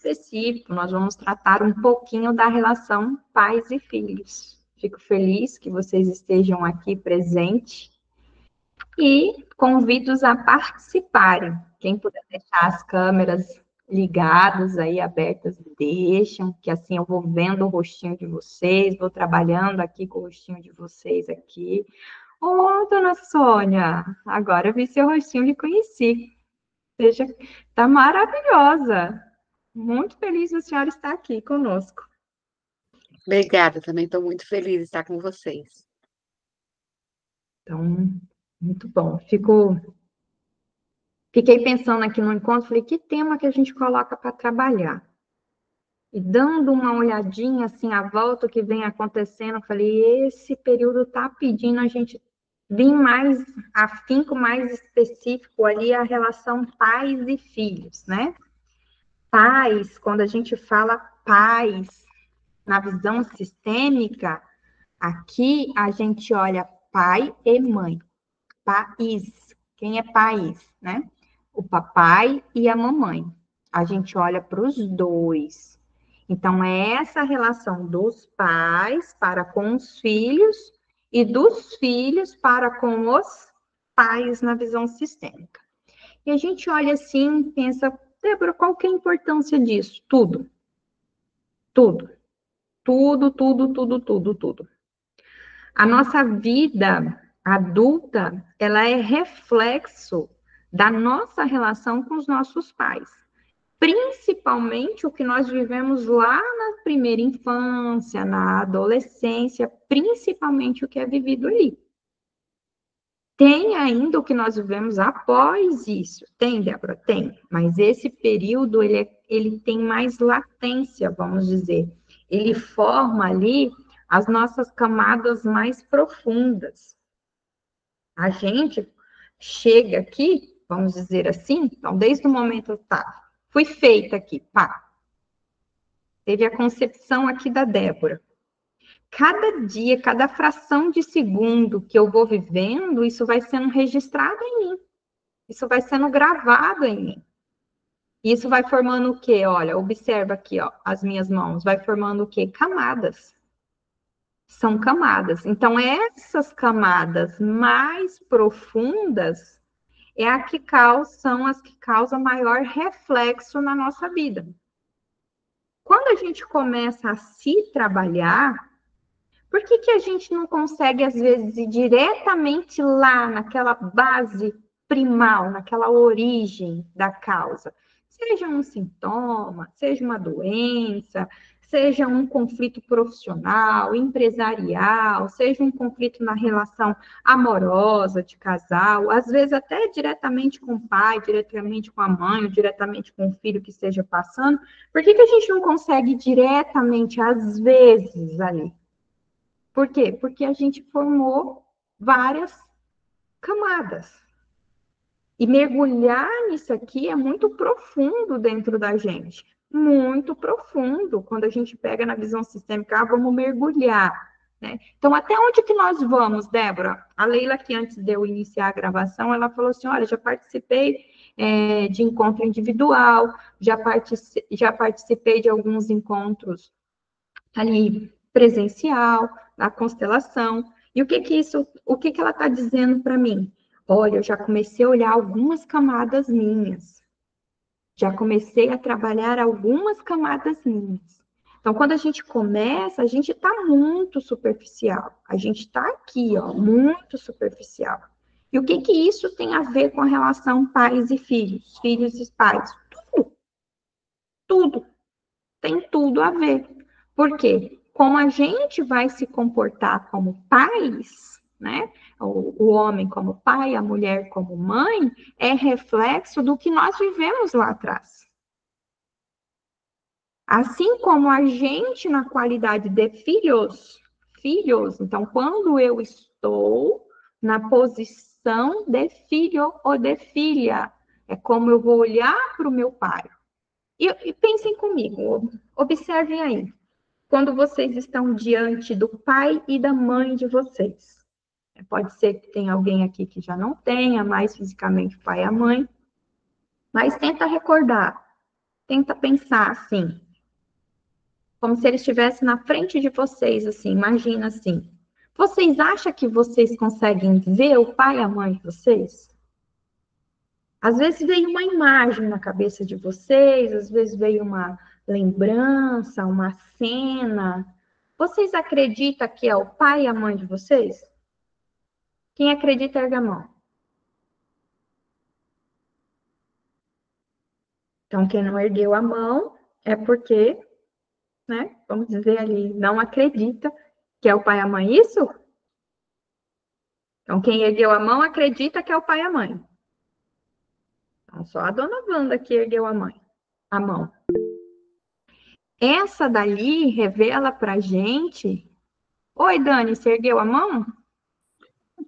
específico, nós vamos tratar um pouquinho da relação pais e filhos. Fico feliz que vocês estejam aqui presentes e convido-os a participarem. Quem puder deixar as câmeras ligadas aí, abertas, deixam, que assim eu vou vendo o rostinho de vocês, vou trabalhando aqui com o rostinho de vocês aqui. Ô, dona Sônia, agora eu vi seu rostinho e lhe conheci. Seja, tá maravilhosa. Muito feliz a senhora estar aqui conosco. Obrigada, também estou muito feliz de estar com vocês. Então, muito bom. Fiquei pensando aqui no encontro, falei, que tema que a gente coloca para trabalhar? E dando uma olhadinha assim à volta o que vem acontecendo, falei, esse período está pedindo a gente vir mais afinco, mais específico ali a relação pais e filhos, né? Pais, quando a gente fala pais na visão sistêmica, aqui a gente olha pai e mãe. País. Quem é país, né? O papai e a mamãe. A gente olha para os dois. Então, é essa relação dos pais para com os filhos e dos filhos para com os pais na visão sistêmica. E a gente olha assim e pensa, Débora, qual que é a importância disso? Tudo. Tudo. Tudo, tudo, tudo, tudo, tudo. A nossa vida adulta, ela é reflexo da nossa relação com os nossos pais. Principalmente o que nós vivemos lá na primeira infância, na adolescência, principalmente o que é vivido ali. Tem ainda o que nós vivemos após isso. Tem, Débora? Tem. Mas esse período, ele tem mais latência, vamos dizer. Ele forma ali as nossas camadas mais profundas. A gente chega aqui, vamos dizer assim, então, desde o momento, tá, fui feita aqui, pá. Teve a concepção aqui da Débora. Cada dia, cada fração de segundo que eu vou vivendo, isso vai sendo registrado em mim. Isso vai sendo gravado em mim. Isso vai formando o quê? Olha, observa aqui, ó, as minhas mãos. Vai formando o quê? Camadas. São camadas. Então, essas camadas mais profundas são as que causam maior reflexo na nossa vida. Quando a gente começa a se trabalhar, por que a gente não consegue, às vezes, ir diretamente lá, naquela base primal, naquela origem da causa? Seja um sintoma, seja uma doença, seja um conflito profissional, empresarial, seja um conflito na relação amorosa de casal, às vezes até diretamente com o pai, diretamente com a mãe, ou diretamente com o filho que esteja passando. Por que a gente não consegue ir diretamente, às vezes, ali? Por quê? Porque a gente formou várias camadas. E mergulhar nisso aqui é muito profundo dentro da gente. Muito profundo. Quando a gente pega na visão sistêmica, vamos mergulhar. Né? Então, até onde que nós vamos, Débora? A Leila, que antes de eu iniciar a gravação, ela falou assim, olha, já participei de encontro individual, já participei de alguns encontros ali presencial, na constelação. E o que ela está dizendo para mim? Olha, eu já comecei a olhar algumas camadas minhas. Já comecei a trabalhar algumas camadas minhas. Então, quando a gente começa, a gente está muito superficial. A gente está aqui, ó, muito superficial. E o que isso tem a ver com a relação pais e filhos e pais? Tudo. Tudo. Tem tudo a ver. Por quê? Como a gente vai se comportar como pais, né? O homem como pai, a mulher como mãe, é reflexo do que nós vivemos lá atrás. Assim como a gente, na qualidade de filhos, então, quando eu estou na posição de filho ou de filha, é como eu vou olhar para o meu pai. E pensem comigo, observem aí. Quando vocês estão diante do pai e da mãe de vocês. Pode ser que tenha alguém aqui que já não tenha mais fisicamente o pai e a mãe, mas tenta recordar. tenta pensar assim, como se ele estivesse na frente de vocês, assim, imagina assim. Vocês acham que vocês conseguem ver o pai e a mãe de vocês? Às vezes veio uma imagem na cabeça de vocês, às vezes veio uma lembrança, uma cena. Vocês acreditam que é o pai e a mãe de vocês? Quem acredita, erga a mão. Então, quem não ergueu a mão é porque, né, vamos dizer ali, não acredita que é o pai e a mãe. Isso? Então, quem ergueu a mão acredita que é o pai e a mãe. Então, só a dona Wanda que ergueu a mão. Essa dali revela pra gente. Oi, Dani, você ergueu a mão?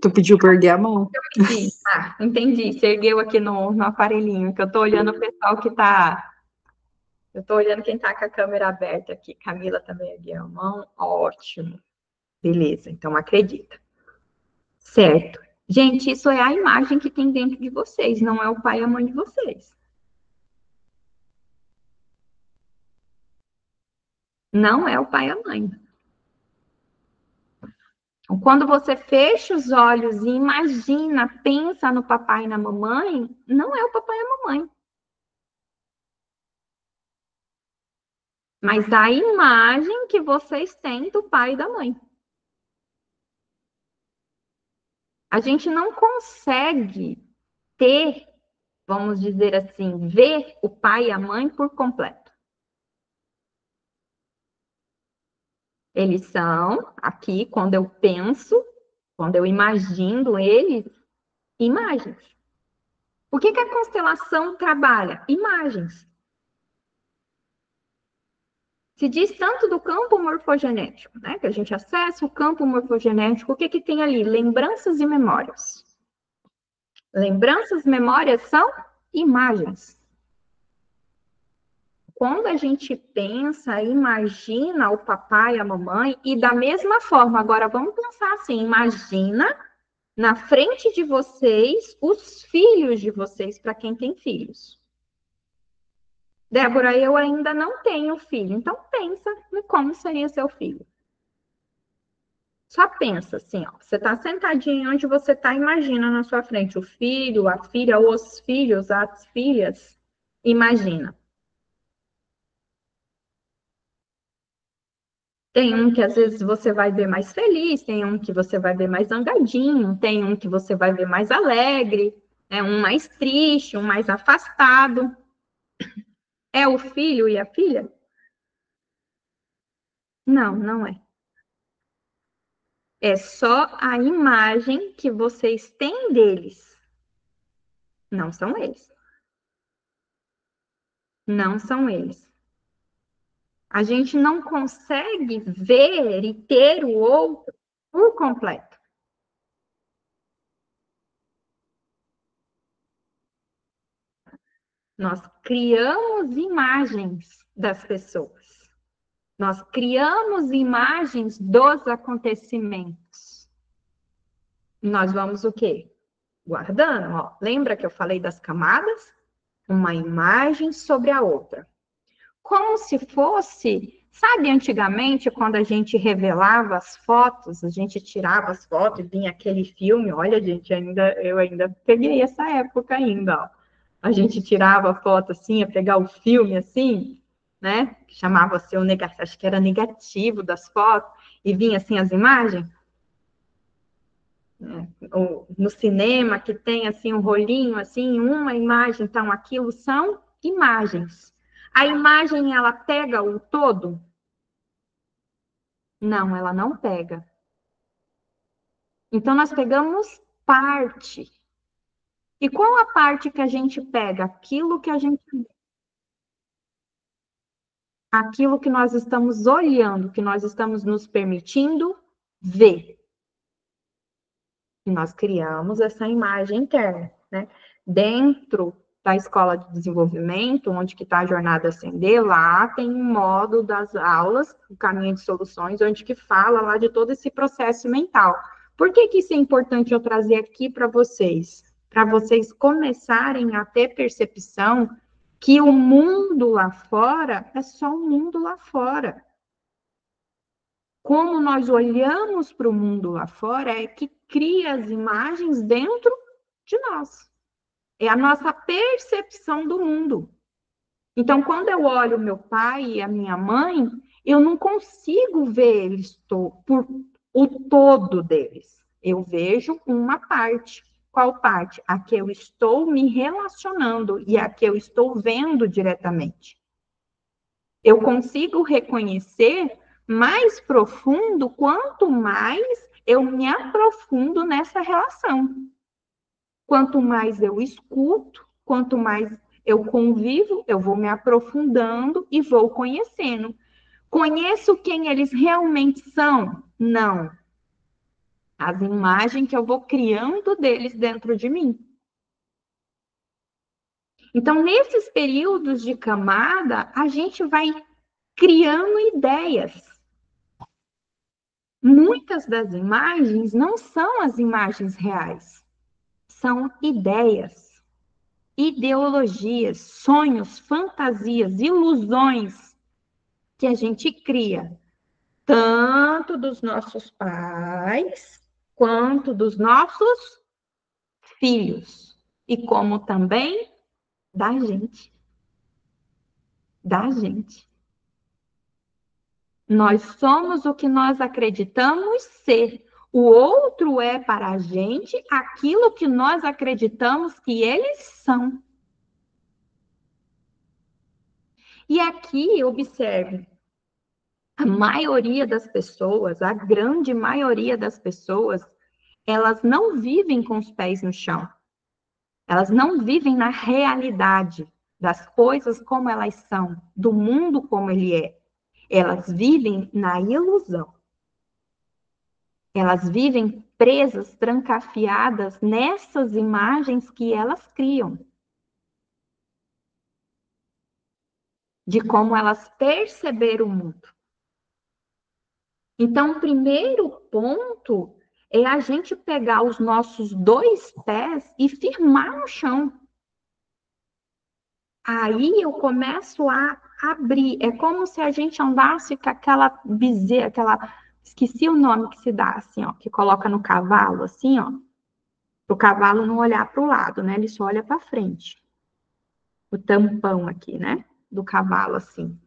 Tu pediu para erguer a mão? Eu pedi. Ah, entendi. Você ergueu aqui no aparelhinho, que eu tô olhando o pessoal que tá. Eu tô olhando quem tá com a câmera aberta aqui. Camila também ergueu a mão. Ótimo. Beleza, então acredita. Certo. Gente, isso é a imagem que tem dentro de vocês, não é o pai e a mãe de vocês. Não é o pai e a mãe. Então, quando você fecha os olhos e imagina, pensa no papai e na mamãe, não é o papai e a mamãe. Mas a imagem que vocês têm do pai e da mãe. A gente não consegue ter, vamos dizer assim, ver o pai e a mãe por completo. Eles são, aqui, quando eu penso, quando eu imagino eles, imagens. O que a constelação trabalha? Imagens. Se diz tanto do campo morfogenético, né? Que a gente acessa o campo morfogenético, o que tem ali? Lembranças e memórias. Lembranças e memórias são imagens. Quando a gente pensa, imagina o papai e a mamãe, e da mesma forma, agora vamos pensar assim, imagina na frente de vocês os filhos de vocês, para quem tem filhos. Débora, eu ainda não tenho filho, então pensa em como seria seu filho. Só pensa assim, ó, você está sentadinho onde você está, imagina na sua frente o filho, a filha, os filhos, as filhas, imagina. Tem um que às vezes você vai ver mais feliz, tem um que você vai ver mais zangadinho, tem um que você vai ver mais alegre, um mais triste, um mais afastado. É o filho e a filha? Não, não é. É só a imagem que vocês têm deles. Não são eles. Não são eles. A gente não consegue ver e ter o outro por completo. Nós criamos imagens das pessoas. Nós criamos imagens dos acontecimentos. Nós vamos o quê? Guardando, ó. Lembra que eu falei das camadas? Uma imagem sobre a outra. Como se fosse, sabe, antigamente, quando a gente revelava as fotos, a gente tirava as fotos e vinha aquele filme, olha, gente, eu ainda peguei essa época ainda, ó. A gente tirava a foto assim, ia pegar o filme assim, né? Que chamava-se o negativo, acho que era negativo das fotos, e vinha assim as imagens. No cinema, que tem assim um rolinho, assim, uma imagem, então aquilo são imagens. A imagem, ela pega o todo? Não, ela não pega. Então, nós pegamos parte. E qual a parte que a gente pega? Aquilo que nós estamos olhando, que nós estamos nos permitindo ver. E nós criamos essa imagem interna, né? Dentro da escola de desenvolvimento, onde que está a jornada Ascender, lá tem um modo das aulas, o caminho de soluções, onde que fala lá de todo esse processo mental. Por que isso é importante eu trazer aqui para vocês? Para vocês começarem a ter percepção que o mundo lá fora é só o mundo lá fora. Como nós olhamos para o mundo lá fora é que cria as imagens dentro de nós. É a nossa percepção do mundo. Então, quando eu olho meu pai e a minha mãe, eu não consigo ver eles por o todo deles. Eu vejo uma parte. Qual parte? A que eu estou me relacionando e a que eu estou vendo diretamente. Eu consigo reconhecer mais profundo quanto mais eu me aprofundo nessa relação. Quanto mais eu escuto, quanto mais eu convivo, eu vou me aprofundando e vou conhecendo. Conheço quem eles realmente são? Não. As imagens que eu vou criando deles dentro de mim. Então, nesses períodos de camada, a gente vai criando ideias. Muitas das imagens não são as imagens reais, são ideias, ideologias, sonhos, fantasias, ilusões que a gente cria, tanto dos nossos pais, quanto dos nossos filhos, e como também da gente. Da gente. Nós somos o que nós acreditamos ser. O outro é para a gente aquilo que nós acreditamos que eles são. E aqui, observe, a maioria das pessoas, a grande maioria das pessoas, elas não vivem com os pés no chão. Elas não vivem na realidade das coisas como elas são, do mundo como ele é. Elas vivem na ilusão. Elas vivem presas, trancafiadas nessas imagens que elas criam. De como elas perceberam o mundo. Então, o primeiro ponto é a gente pegar os nossos dois pés e firmar no chão. Aí eu começo a abrir. É como se a gente andasse com aquela bezerra, esqueci o nome que se dá, assim, ó, que coloca no cavalo, assim, ó. Para o cavalo não olhar para o lado, né? Ele só olha para frente. O tampão aqui, né? Do cavalo, assim.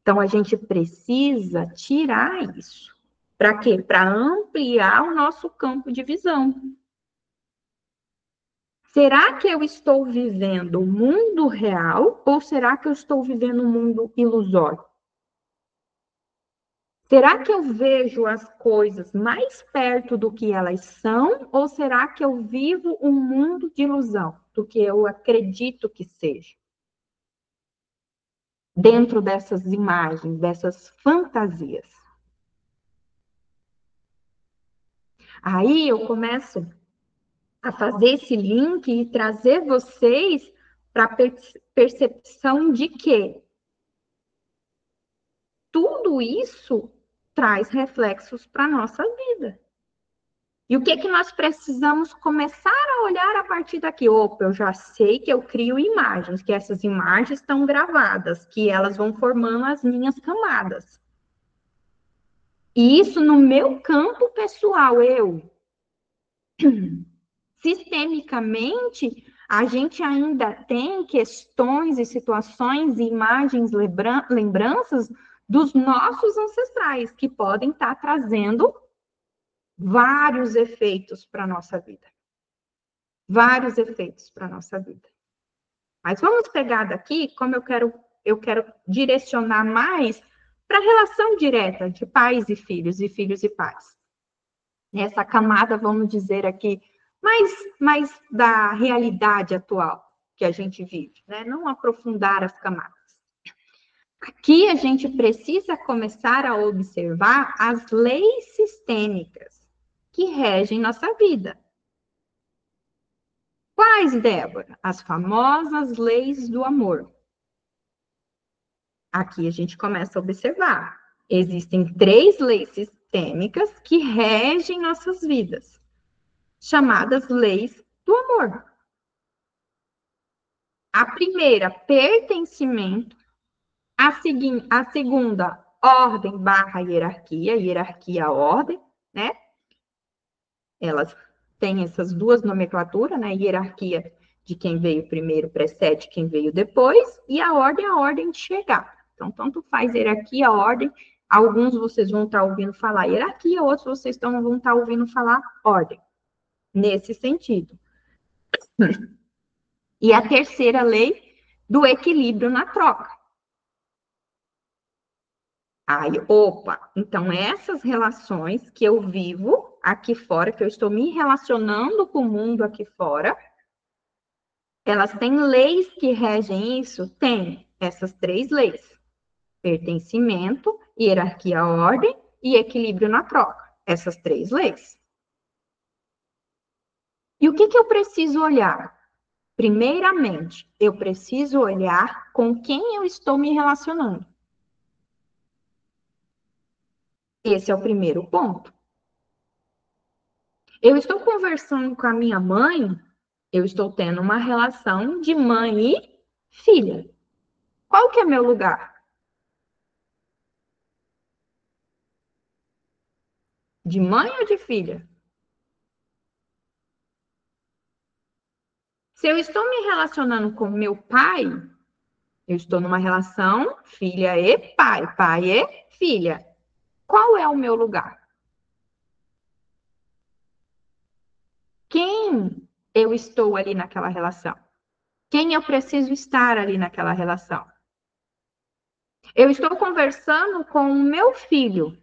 Então, a gente precisa tirar isso. Para quê? Para ampliar o nosso campo de visão. Será que eu estou vivendo o mundo real ou será que eu estou vivendo um mundo ilusório? Será que eu vejo as coisas mais perto do que elas são ou será que eu vivo um mundo de ilusão, do que eu acredito que seja? Dentro dessas imagens, dessas fantasias. Aí eu começo a fazer esse link e trazer vocês para a percepção de que tudo isso traz reflexos para a nossa vida. E o que que nós precisamos começar a olhar a partir daqui? Opa, eu já sei que eu crio imagens, que essas imagens estão gravadas, que elas vão formando as minhas camadas. E isso no meu campo pessoal, sistemicamente, a gente ainda tem questões e situações, e imagens, lembranças dos nossos ancestrais, que podem estar trazendo vários efeitos para a nossa vida. Vários efeitos para a nossa vida. Mas vamos pegar daqui, como eu quero direcionar mais para a relação direta de pais e filhos e pais. Nessa camada, vamos dizer aqui, mais da realidade atual que a gente vive, né? Não aprofundar as camadas. Aqui a gente precisa começar a observar as leis sistêmicas que regem nossa vida. Quais, Débora? As famosas leis do amor. Aqui a gente começa a observar. Existem 3 leis sistêmicas que regem nossas vidas, chamadas leis do amor. A primeira, pertencimento. A segunda, ordem barra hierarquia, hierarquia, ordem, né? Elas têm essas duas nomenclaturas, né? Hierarquia de quem veio primeiro precede quem veio depois, e a ordem de chegar. Então, tanto faz hierarquia, ordem. Alguns vocês vão estar ouvindo falar hierarquia, outros vocês vão estar ouvindo falar ordem. Nesse sentido. E a terceira lei do equilíbrio na troca. Aí, opa, então essas relações que eu vivo aqui fora, que eu estou me relacionando com o mundo aqui fora, elas têm leis que regem isso? Tem essas 3 leis: pertencimento, hierarquia, ordem e equilíbrio na troca. Essas 3 leis. E o que eu preciso olhar? Primeiramente, eu preciso olhar com quem eu estou me relacionando. Esse é o primeiro ponto. Eu estou conversando com a minha mãe, eu estou tendo uma relação de mãe e filha. Qual que é meu lugar? De mãe ou de filha? Se eu estou me relacionando com meu pai, eu estou numa relação filha e pai, pai e filha. Qual é o meu lugar? Quem eu estou ali naquela relação? Quem eu preciso estar ali naquela relação? Eu estou conversando com o meu filho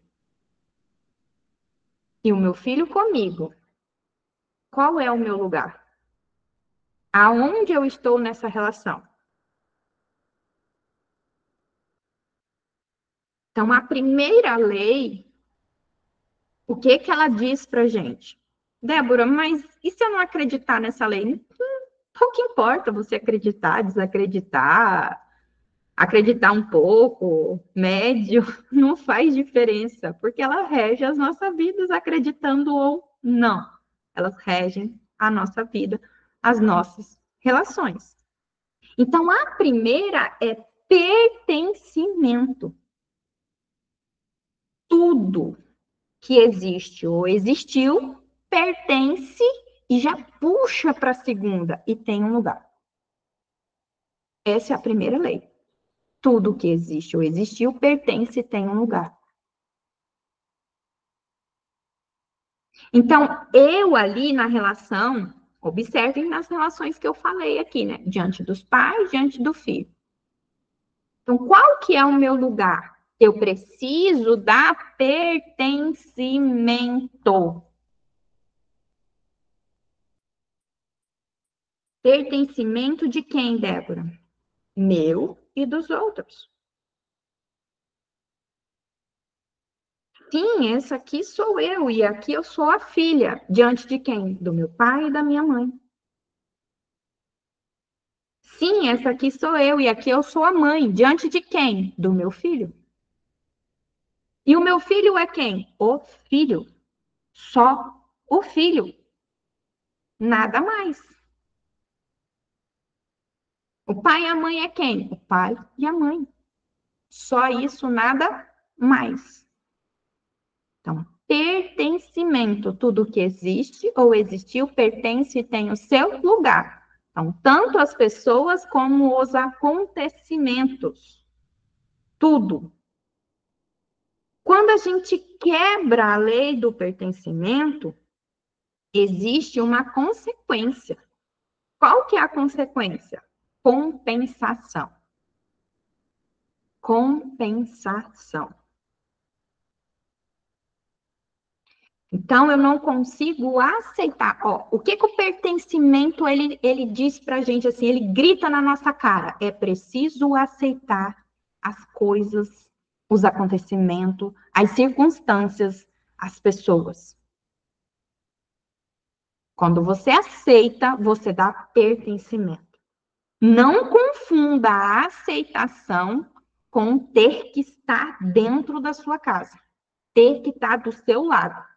e o meu filho comigo. Qual é o meu lugar? Aonde eu estou nessa relação? Então, a primeira lei, o que ela diz pra gente? Débora, mas e se eu não acreditar nessa lei? Pouco importa você acreditar, desacreditar, acreditar um pouco, médio, não faz diferença, porque ela rege as nossas vidas, acreditando ou não. Elas regem a nossa vida, as nossas relações. Então, a primeira é pertencimento. Tudo que existe ou existiu pertence e já puxa para a segunda e tem um lugar. Essa é a primeira lei. Tudo que existe ou existiu pertence e tem um lugar. Então, eu ali na relação, observem nas relações que eu falei aqui, né? Diante dos pais, diante do filho. Então, qual que é o meu lugar? Eu preciso dar pertencimento. Pertencimento de quem, Débora? Meu e dos outros. Sim, essa aqui sou eu, e aqui eu sou a filha. Diante de quem? Do meu pai e da minha mãe. Sim, essa aqui sou eu, e aqui eu sou a mãe. Diante de quem? Do meu filho. E o meu filho é quem? O filho. Só o filho. Nada mais. O pai e a mãe é quem? O pai e a mãe. Só isso, nada mais. Então, pertencimento, tudo que existe ou existiu pertence e tem o seu lugar. Então, tanto as pessoas como os acontecimentos. Tudo. Quando a gente quebra a lei do pertencimento, existe uma consequência. Qual que é a consequência? Compensação. Compensação. Então, eu não consigo aceitar. Ó, o que o pertencimento, ele diz pra gente assim, ele grita na nossa cara. É preciso aceitar as coisas, os acontecimentos, as circunstâncias, as pessoas. Quando você aceita, você dá pertencimento. Não confunda a aceitação com ter que estar dentro da sua casa, ter que estar do seu lado.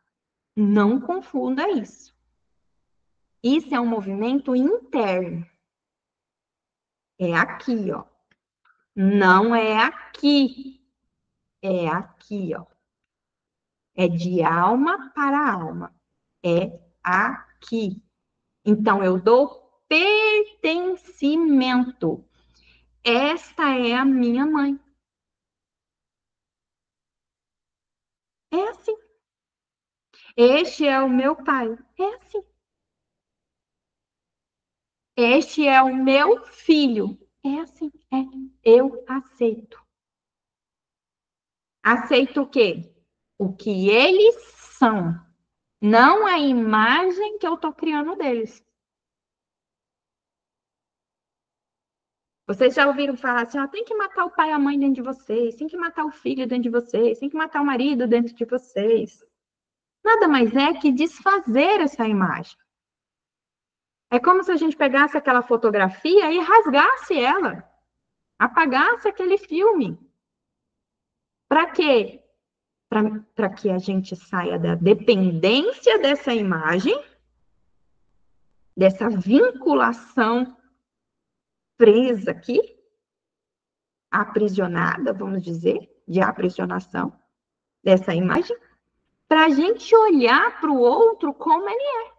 Não confunda isso. Isso é um movimento interno. É aqui, ó. Não é aqui. É aqui, ó. É de alma para alma. É aqui. Então, eu dou pertencimento. Esta é a minha mãe. É assim. Este é o meu pai. É assim. Este é o meu filho. É assim. É. Eu aceito. Aceito o quê? O que eles são. Não a imagem que eu estou criando deles. Vocês já ouviram falar assim, ó, tem que matar o pai e a mãe dentro de vocês, tem que matar o filho dentro de vocês, tem que matar o marido dentro de vocês. Nada mais é que desfazer essa imagem. É como se a gente pegasse aquela fotografia e rasgasse ela, apagasse aquele filme. Para quê? Para que a gente saia da dependência dessa imagem, dessa vinculação presa aqui, aprisionada, vamos dizer, de aprisionação dessa imagem, para a gente olhar para o outro como ele é.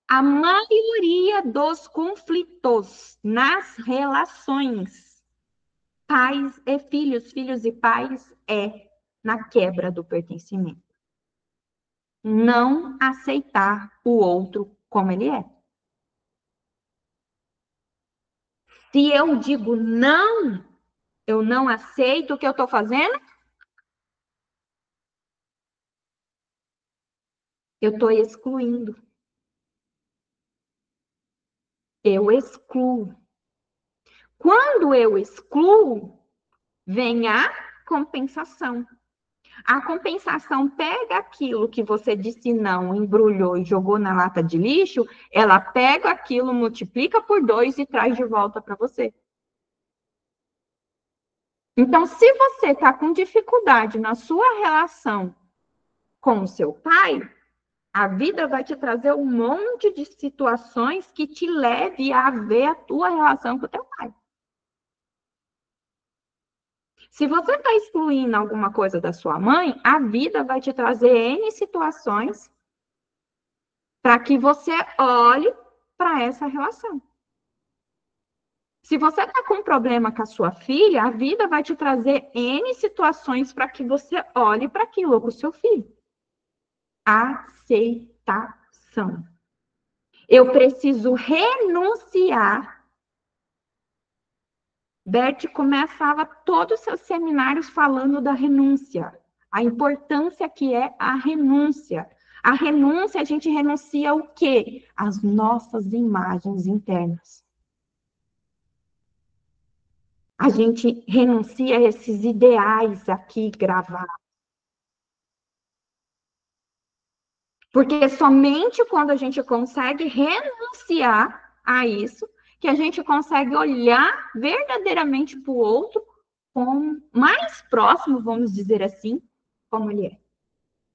A maioria dos conflitos nas relações pais e filhos, filhos e pais, é na quebra do pertencimento. Não aceitar o outro como ele é. Se eu digo não, eu não aceito o que eu estou fazendo, eu estou excluindo. Eu excluo. Quando eu excluo, vem a compensação. A compensação pega aquilo que você disse não, embrulhou e jogou na lata de lixo, ela pega aquilo, multiplica por 2 e traz de volta para você. Então, se você está com dificuldade na sua relação com o seu pai, a vida vai te trazer um monte de situações que te leve a ver a tua relação com o teu pai. Se você está excluindo alguma coisa da sua mãe, a vida vai te trazer N situações para que você olhe para essa relação. Se você está com um problema com a sua filha, a vida vai te trazer N situações para que você olhe para aquilo com o seu filho. Aceitação. Eu preciso renunciar. Bert começava todos os seus seminários falando da renúncia, a importância que é a renúncia. A renúncia, a gente renuncia o quê? As nossas imagens internas. A gente renuncia a esses ideais aqui gravados. Porque somente quando a gente consegue renunciar a isso, que a gente consegue olhar verdadeiramente para o outro como mais próximo, vamos dizer assim, como ele é,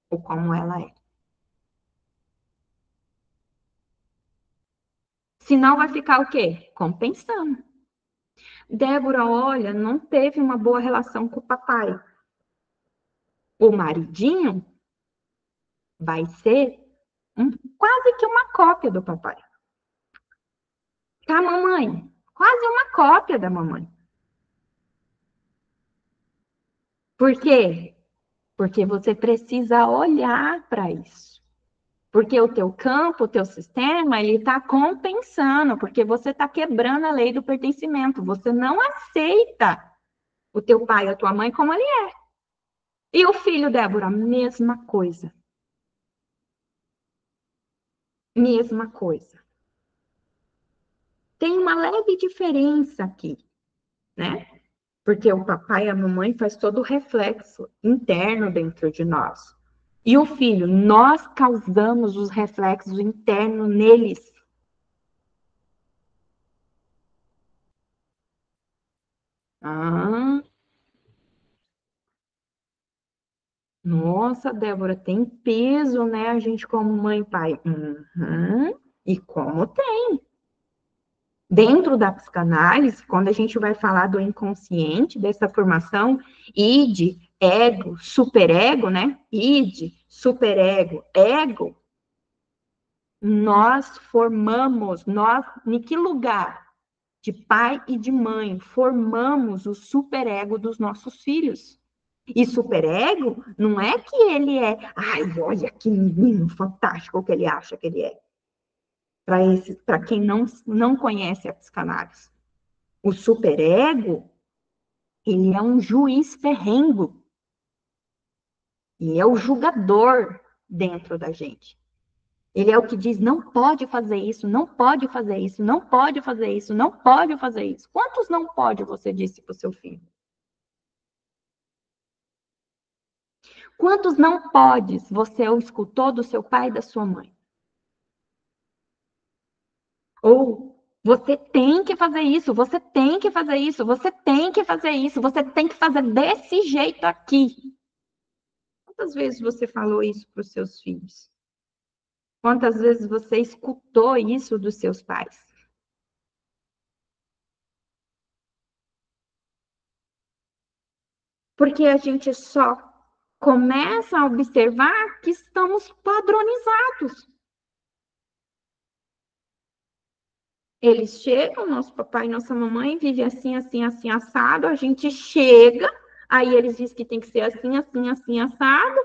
ou como ela é. Senão vai ficar o quê? Compensando. Débora, olha, não teve uma boa relação com o papai. O maridinho vai ser quase que uma cópia do papai. Tá, mamãe? Quase uma cópia da mamãe. Por quê? Porque você precisa olhar para isso. Porque o teu campo, o teu sistema, ele está compensando, porque você está quebrando a lei do pertencimento. Você não aceita o teu pai ou a tua mãe como ele é. E o filho, Débora, mesma coisa. Mesma coisa. Tem uma leve diferença aqui, né? Porque o papai e a mamãe faz todo o reflexo interno dentro de nós. E o filho, nós causamos os reflexos internos neles. Ah, nossa, Débora, tem peso, né? A gente como mãe e pai. Uhum. E como tem. Dentro da psicanálise, quando a gente vai falar do inconsciente, dessa formação, id, ego, superego, né? Id, superego, ego, nós formamos, em que lugar? De pai e de mãe, formamos o superego dos nossos filhos. E superego não é que ele é, ai, olha que menino fantástico que ele acha que ele é. Para quem não conhece a psicanálise. O superego, ele é um juiz ferrenho. E é o julgador dentro da gente. Ele é o que diz, não pode fazer isso, não pode fazer isso, não pode fazer isso, não pode fazer isso. Quantos não pode você disse para o seu filho? Quantos não podes você escutou do seu pai e da sua mãe? Ou você tem que fazer isso, você tem que fazer isso, você tem que fazer isso, você tem que fazer desse jeito aqui. Quantas vezes você falou isso para os seus filhos? Quantas vezes você escutou isso dos seus pais? Porque a gente só começa a observar que estamos padronizados. Eles chegam, nosso papai e nossa mamãe vivem assim, assim, assim, assado, a gente chega, aí eles dizem que tem que ser assim, assim, assim, assado,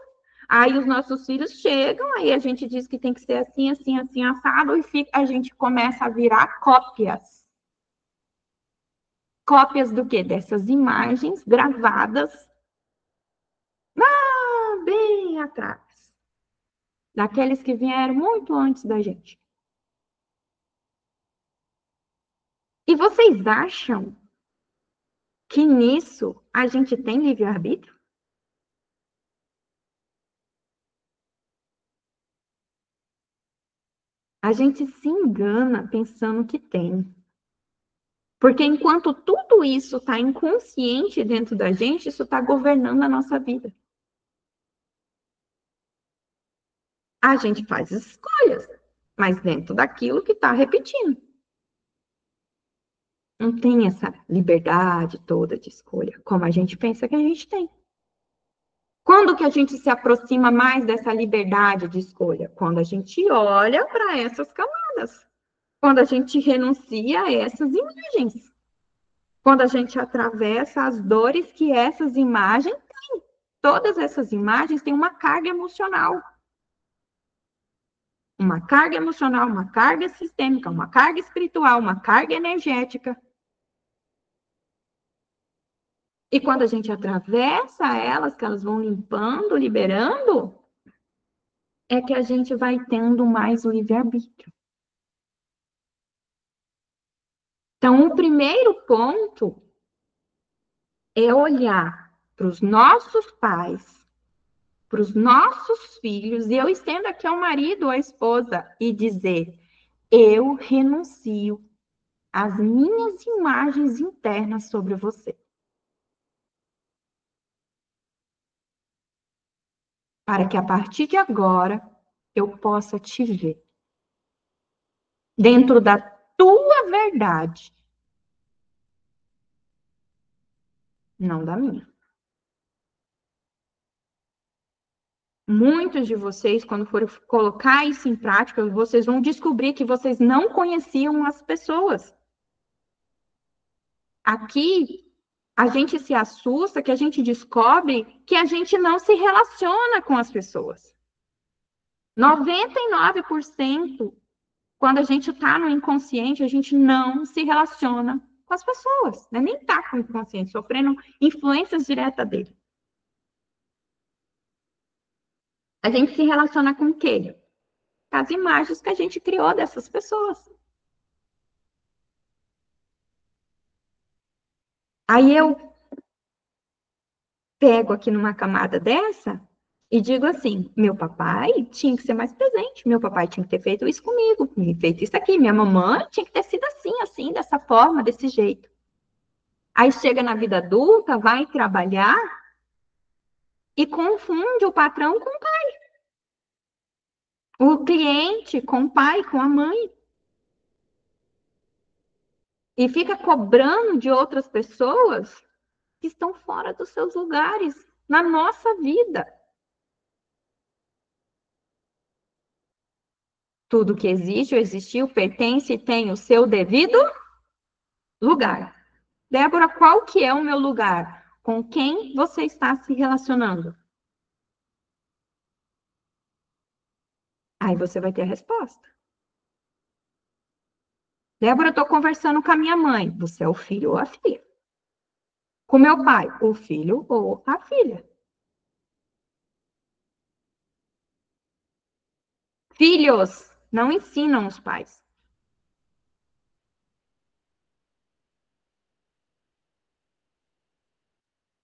aí os nossos filhos chegam, aí a gente diz que tem que ser assim, assim, assim, assado, e a gente começa a virar cópias. Cópias do quê? Dessas imagens gravadas lá bem atrás. Daqueles que vieram muito antes da gente. E vocês acham que nisso a gente tem livre-arbítrio? A gente se engana pensando que tem. Porque enquanto tudo isso está inconsciente dentro da gente, isso está governando a nossa vida. A gente faz escolhas, mas dentro daquilo que está repetindo. Não tem essa liberdade toda de escolha, como a gente pensa que a gente tem. Quando que a gente se aproxima mais dessa liberdade de escolha? Quando a gente olha para essas camadas. Quando a gente renuncia a essas imagens. Quando a gente atravessa as dores que essas imagens têm. Todas essas imagens têm uma carga emocional. Uma carga emocional, uma carga sistêmica, uma carga espiritual, uma carga energética. E quando a gente atravessa elas, que elas vão limpando, liberando, é que a gente vai tendo mais o livre-arbítrio. Então, o primeiro ponto é olhar para os nossos pais, para os nossos filhos, e eu estendo aqui ao marido ou à esposa, e dizer: eu renuncio às minhas imagens internas sobre você. Para que a partir de agora eu possa te ver dentro da tua verdade, não da minha. Muitos de vocês, quando forem colocar isso em prática, vocês vão descobrir que vocês não conheciam as pessoas. Aqui, a gente se assusta, que a gente descobre que a gente não se relaciona com as pessoas. 99%, quando a gente está no inconsciente, a gente não se relaciona com as pessoas, né? Nem está com o inconsciente, sofrendo influências diretas dele. A gente se relaciona com o quê? Com as imagens que a gente criou dessas pessoas. Aí eu pego aqui numa camada dessa e digo assim: meu papai tinha que ser mais presente, meu papai tinha que ter feito isso comigo, feito isso aqui, minha mamãe tinha que ter sido assim, assim, dessa forma, desse jeito. Aí chega na vida adulta, vai trabalhar e confunde o patrão com o pai. O cliente com o pai, com a mãe. E fica cobrando de outras pessoas que estão fora dos seus lugares, na nossa vida. Tudo que existe ou existiu pertence e tem o seu devido lugar. Débora, qual que é o meu lugar? Com quem você está se relacionando? Aí você vai ter a resposta. Débora, eu estou conversando com a minha mãe. Você é o filho ou a filha? Com meu pai, o filho ou a filha? Filhos não ensinam os pais.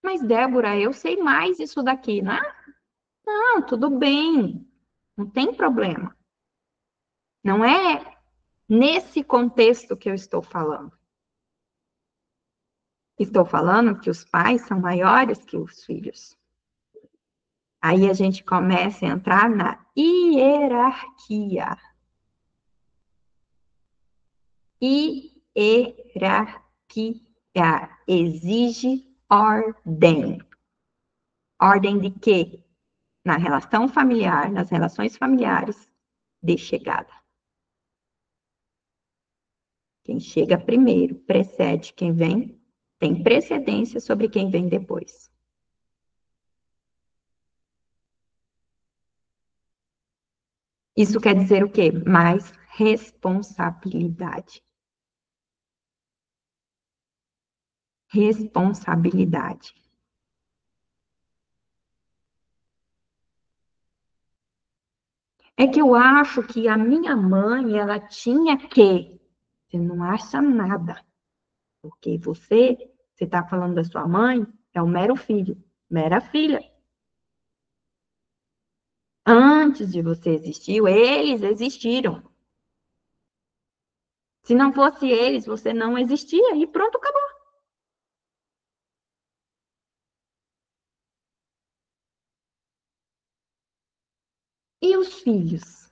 Mas, Débora, eu sei mais isso daqui, né? Não, tudo bem. Não tem problema. Não é nesse contexto que eu estou falando. Estou falando que os pais são maiores que os filhos. Aí a gente começa a entrar na hierarquia. Hierarquia exige ordem. Ordem de quê? Na relação familiar, nas relações familiares de chegada. Quem chega primeiro precede quem vem, tem precedência sobre quem vem depois. Isso quer dizer o quê? Mais responsabilidade. Responsabilidade. É que eu acho que a minha mãe, ela tinha que. Você não acha nada. Porque você está falando da sua mãe, é um mero filho, mera filha. Antes de você existir, eles existiram. Se não fosse eles, você não existia e pronto, acabou. E os filhos?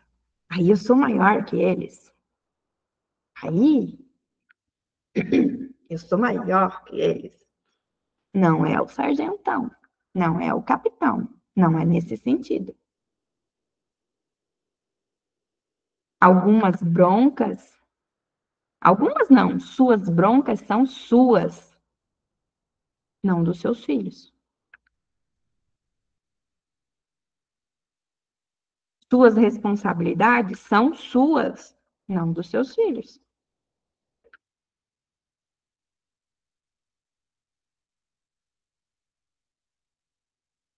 Aí eu sou maior que eles. Aí eu sou maior que eles. Não é o sargentão, não é o capitão, não é nesse sentido. Algumas broncas, algumas não, suas broncas são suas, não dos seus filhos. Suas responsabilidades são suas, não dos seus filhos.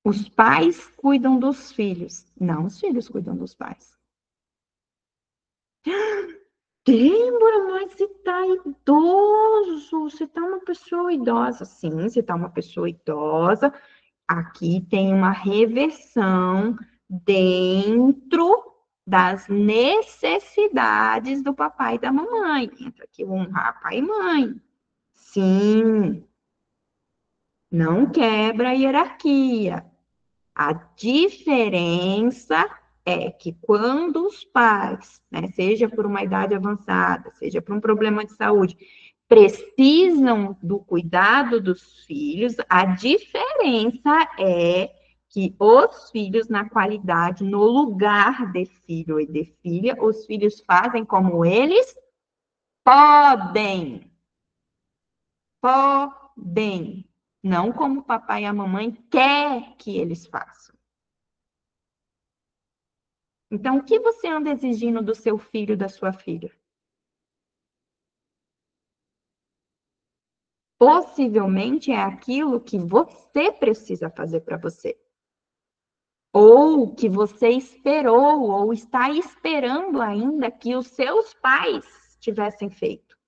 Os pais cuidam dos filhos, não os filhos cuidam dos pais. Débora, mas você está idoso, você está uma pessoa idosa. Sim, você está uma pessoa idosa. Aqui tem uma reversão dentro das necessidades do papai e da mamãe. Entra aqui honrar pai e mãe. Sim, não quebra a hierarquia. A diferença é que quando os pais, né, seja por uma idade avançada, seja por um problema de saúde, precisam do cuidado dos filhos, a diferença é que os filhos, na qualidade, no lugar de filho e de filha, os filhos fazem como eles podem. Podem. Não como o papai e a mamãe quer que eles façam. Então, o que você anda exigindo do seu filho, da sua filha? Possivelmente é aquilo que você precisa fazer para você. Ou que você esperou, ou está esperando ainda que os seus pais tivessem feito.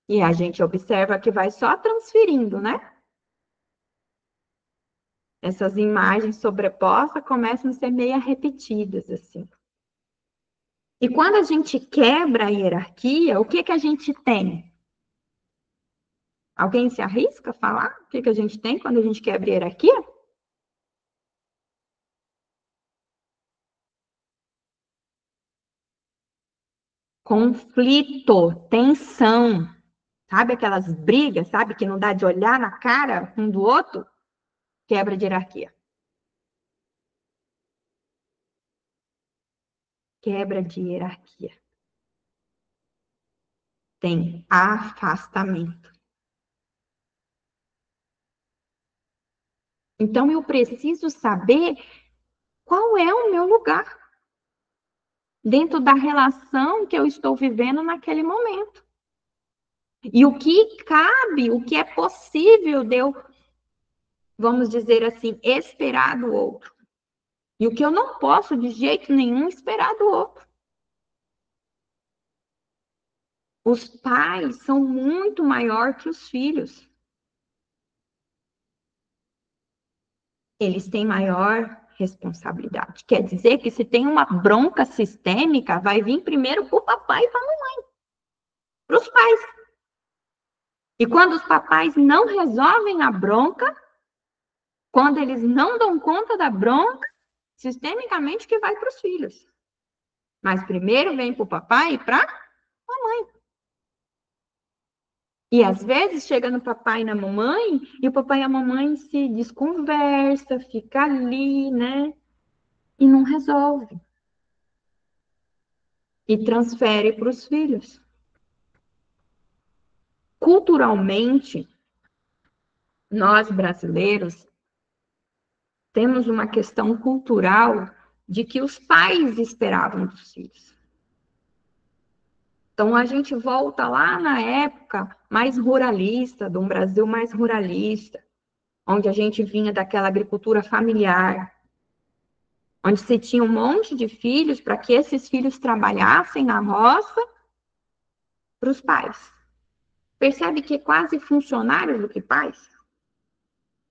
E a gente observa que vai só transferindo, né? Essas imagens sobrepostas começam a ser meio repetidas, assim. E quando a gente quebra a hierarquia, o que que a gente tem? Alguém se arrisca a falar o que que a gente tem quando a gente quebra a hierarquia? conflito, tensão. Sabe aquelas brigas, sabe, que não dá de olhar na cara um do outro? Quebra de hierarquia. Quebra de hierarquia. Tem afastamento. Então, eu preciso saber qual é o meu lugar dentro da relação que eu estou vivendo naquele momento. E o que cabe, o que é possível de eu, vamos dizer assim, esperar do outro. E o que eu não posso de jeito nenhum esperar do outro. Os pais são muito maior que os filhos. Eles têm maior responsabilidade. Quer dizer que se tem uma bronca sistêmica, vai vir primeiro para o papai e para a mamãe, para os pais. E quando os papais não resolvem a bronca, quando eles não dão conta da bronca, sistemicamente que vai para os filhos. Mas primeiro vem para o papai e para a mamãe. E às vezes chega no papai e na mamãe, e o papai e a mamãe se desconversa, fica ali, né? E não resolve. E transfere para os filhos. Culturalmente, nós brasileiros temos uma questão cultural de que os pais esperavam dos filhos. Então, a gente volta lá na época mais ruralista, de um Brasil mais ruralista, onde a gente vinha daquela agricultura familiar, onde se tinha um monte de filhos para que esses filhos trabalhassem na roça para os pais. Percebe que é quase funcionários do que pais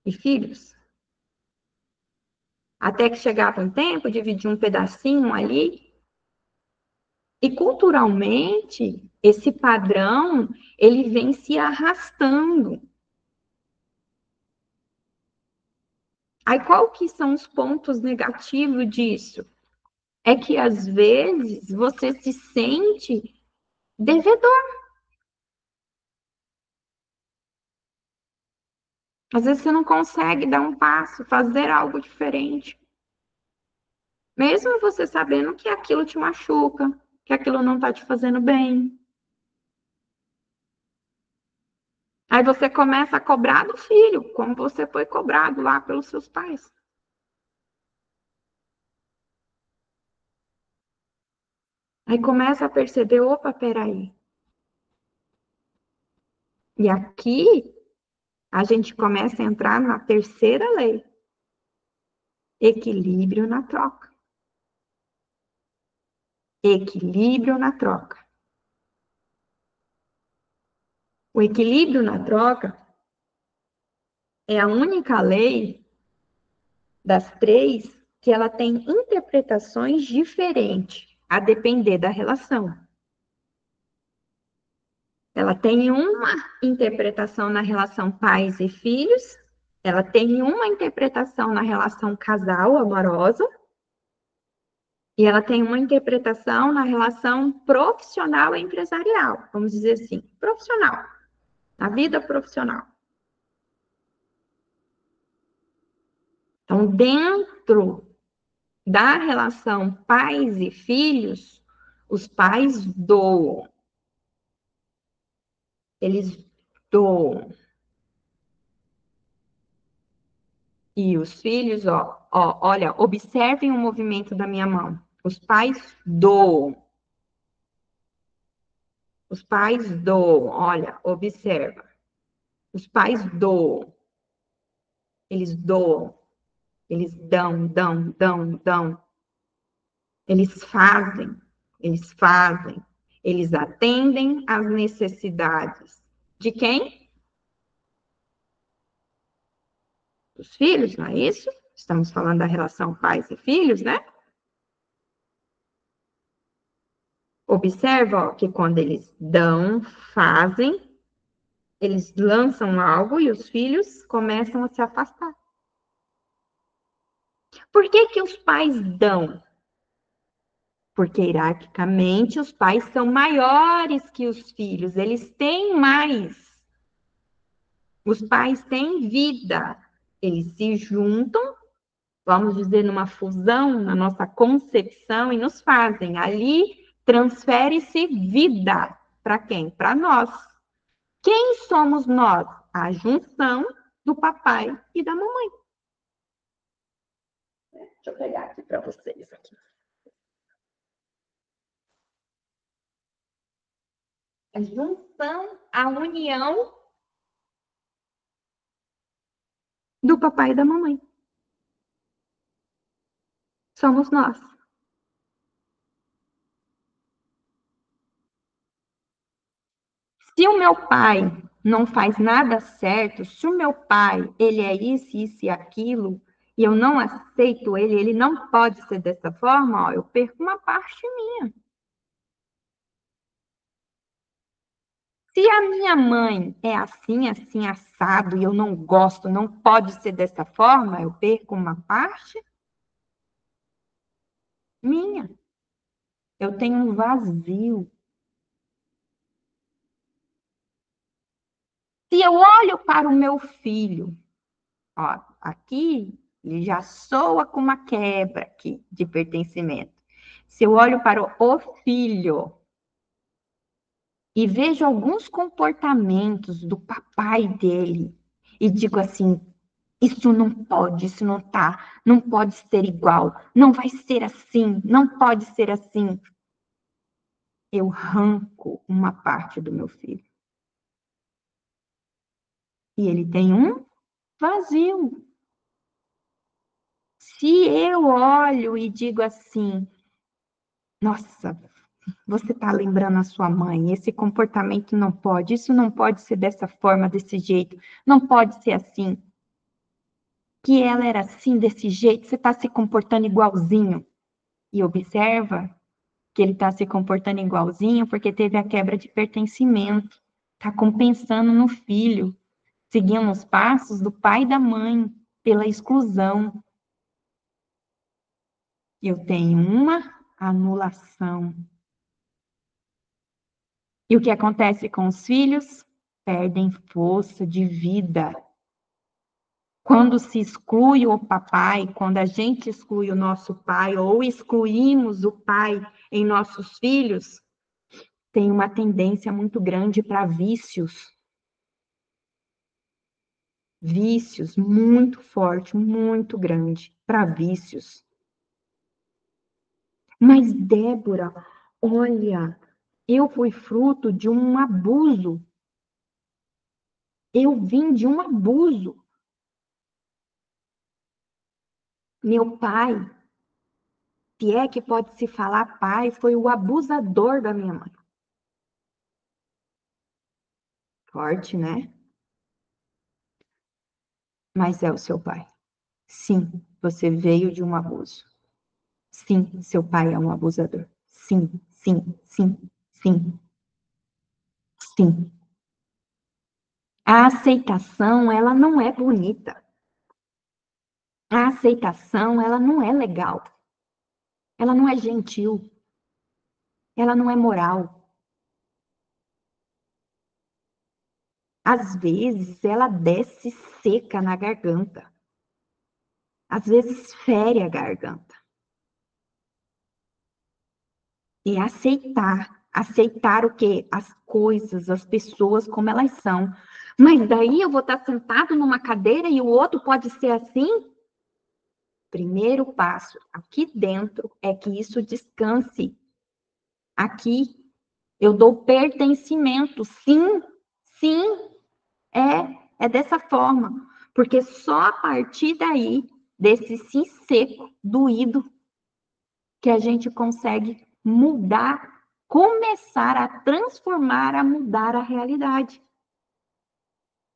e filhos? Até que chegava um tempo, dividia um pedacinho ali. E culturalmente, esse padrão, ele vem se arrastando. Aí, qual que são os pontos negativos disso? É que, às vezes, você se sente devedor. Às vezes, você não consegue dar um passo, fazer algo diferente. Mesmo você sabendo que aquilo te machuca, que aquilo não está te fazendo bem. Aí você começa a cobrar do filho, como você foi cobrado lá pelos seus pais. Aí começa a perceber, opa, peraí. E aqui a gente começa a entrar na terceira lei. Equilíbrio na troca. Equilíbrio na troca. O equilíbrio na troca é a única lei das três que ela tem interpretações diferentes a depender da relação. Ela tem uma interpretação na relação pais e filhos, ela tem uma interpretação na relação casal amorosa, e ela tem uma interpretação na relação profissional e empresarial, vamos dizer assim, profissional, na vida profissional. Então, dentro da relação pais e filhos, os pais doam. Eles doam. E os filhos, olha, observem o movimento da minha mão. Os pais doam. Os pais doam, olha, observa. Os pais doam. Eles doam. Eles dão, dão, dão, dão. Eles fazem. Eles fazem. Eles atendem às necessidades. De quem? Dos filhos, não é isso? Estamos falando da relação pais e filhos, né? Observa, ó, que quando eles dão, fazem, eles lançam algo e os filhos começam a se afastar. Por que que os pais dão? Porque hierarquicamente os pais são maiores que os filhos, eles têm mais. Os pais têm vida, eles se juntam, vamos dizer, numa fusão, na nossa concepção, e nos fazem. Ali transfere-se vida. Para quem? Para nós. Quem somos nós? A junção do papai e da mamãe. Deixa eu pegar aqui para vocês. A junção, a união do papai e da mamãe. Somos nós. Se o meu pai não faz nada certo, se o meu pai, ele é isso e aquilo, e eu não aceito ele, ele não pode ser dessa forma, ó, eu perco uma parte minha. Se a minha mãe é assim, assim, assado, e eu não gosto, não pode ser dessa forma, eu perco uma parte minha. Eu tenho um vazio. Se eu olho para o meu filho, ó, aqui ele já soa com uma quebra aqui de pertencimento. Se eu olho para o filho e vejo alguns comportamentos do papai dele e digo assim, isso não pode, isso não tá, não pode ser igual, não vai ser assim, não pode ser assim. Eu arranco uma parte do meu filho. E ele tem um vazio. Se eu olho e digo assim, nossa, você está lembrando a sua mãe, esse comportamento não pode, isso não pode ser dessa forma, desse jeito, não pode ser assim. Que ela era assim, desse jeito, você está se comportando igualzinho. E observa que ele está se comportando igualzinho porque teve a quebra de pertencimento, está compensando no filho, seguindo os passos do pai e da mãe, pela exclusão. Eu tenho uma anulação. E o que acontece com os filhos? Perdem força de vida. Quando se exclui o papai, quando a gente exclui o nosso pai, ou excluímos o pai em nossos filhos, tem uma tendência muito grande para vícios. Vícios muito forte, muito grande para vícios. Mas, Débora, olha, eu fui fruto de um abuso. Eu vim de um abuso. Meu pai, se é que pode se falar pai, foi o abusador da minha mãe. Forte, né? Mas é o seu pai. Sim, você veio de um abuso. Sim, seu pai é um abusador. Sim, sim, sim, sim, sim. A aceitação, ela não é bonita. A aceitação, ela não é legal. Ela não é gentil. Ela não é moral. Às vezes, ela desce seca na garganta. Às vezes, fere a garganta. E aceitar. Aceitar o quê? As coisas, as pessoas como elas são. Mas daí eu vou estar sentado numa cadeira e o outro pode ser assim? Primeiro passo aqui dentro é que isso descanse. Aqui eu dou pertencimento. Sim, sim, é dessa forma. Porque só a partir daí, desse sim seco, doído, que a gente consegue mudar, começar a transformar, a mudar a realidade.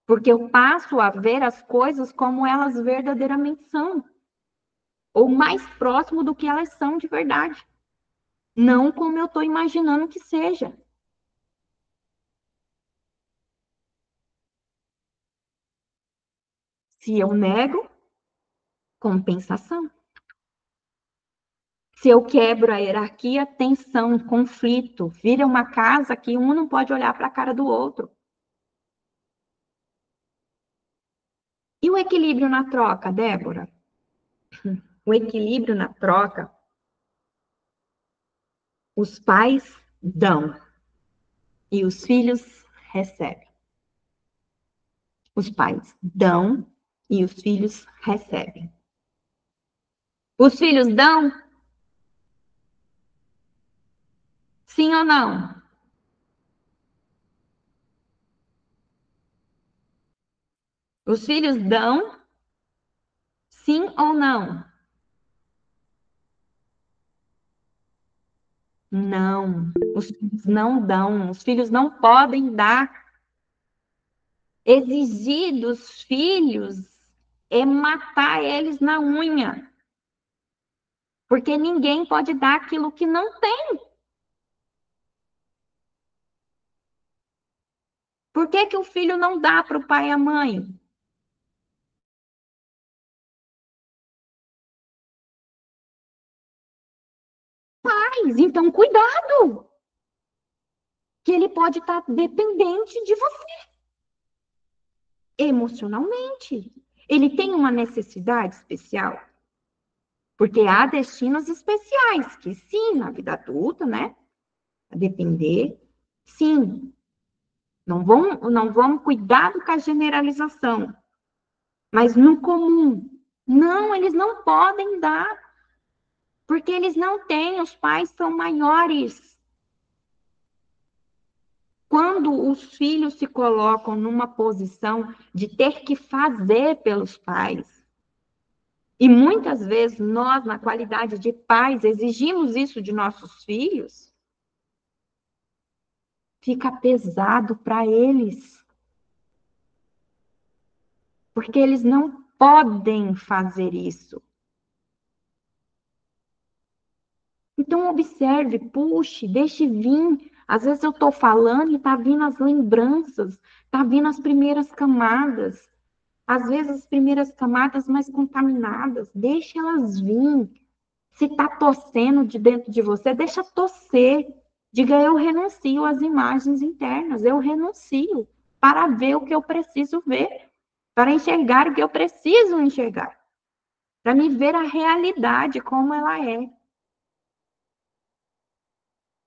Porque eu passo a ver as coisas como elas verdadeiramente são. Ou mais próximo do que elas são de verdade. Não como eu estou imaginando que seja. Se eu nego, compensação. Se eu quebro a hierarquia, tensão, conflito, vira uma casa que um não pode olhar para a cara do outro. E o equilíbrio na troca, Débora? O equilíbrio na troca, os pais dão e os filhos recebem. Os pais dão e os filhos recebem. Os filhos dão? Sim ou não? Os filhos dão? Sim ou não? Não. Os filhos não dão. Os filhos não podem dar. Exigir dos filhos é matar eles na unha. Porque ninguém pode dar aquilo que não tem. Por que que o filho não dá para o pai e a mãe? Então, cuidado! Que ele pode estar dependente de você, emocionalmente. Ele tem uma necessidade especial. Porque há destinos especiais, que sim, na vida adulta, né? A depender, sim. Não vamos cuidado com a generalização. Mas no comum, não, eles não podem dar. Porque eles não têm, os pais são maiores. Quando os filhos se colocam numa posição de ter que fazer pelos pais, e muitas vezes nós, na qualidade de pais, exigimos isso de nossos filhos, fica pesado para eles. Porque eles não podem fazer isso. Então, observe, puxe, deixe vir. Às vezes eu estou falando e está vindo as lembranças, está vindo as primeiras camadas. Às vezes as primeiras camadas mais contaminadas, deixe elas vir. Se está tossendo de dentro de você, deixa tosser. Diga, eu renuncio às imagens internas, eu renuncio para ver o que eu preciso ver, para enxergar o que eu preciso enxergar, para me ver a realidade como ela é.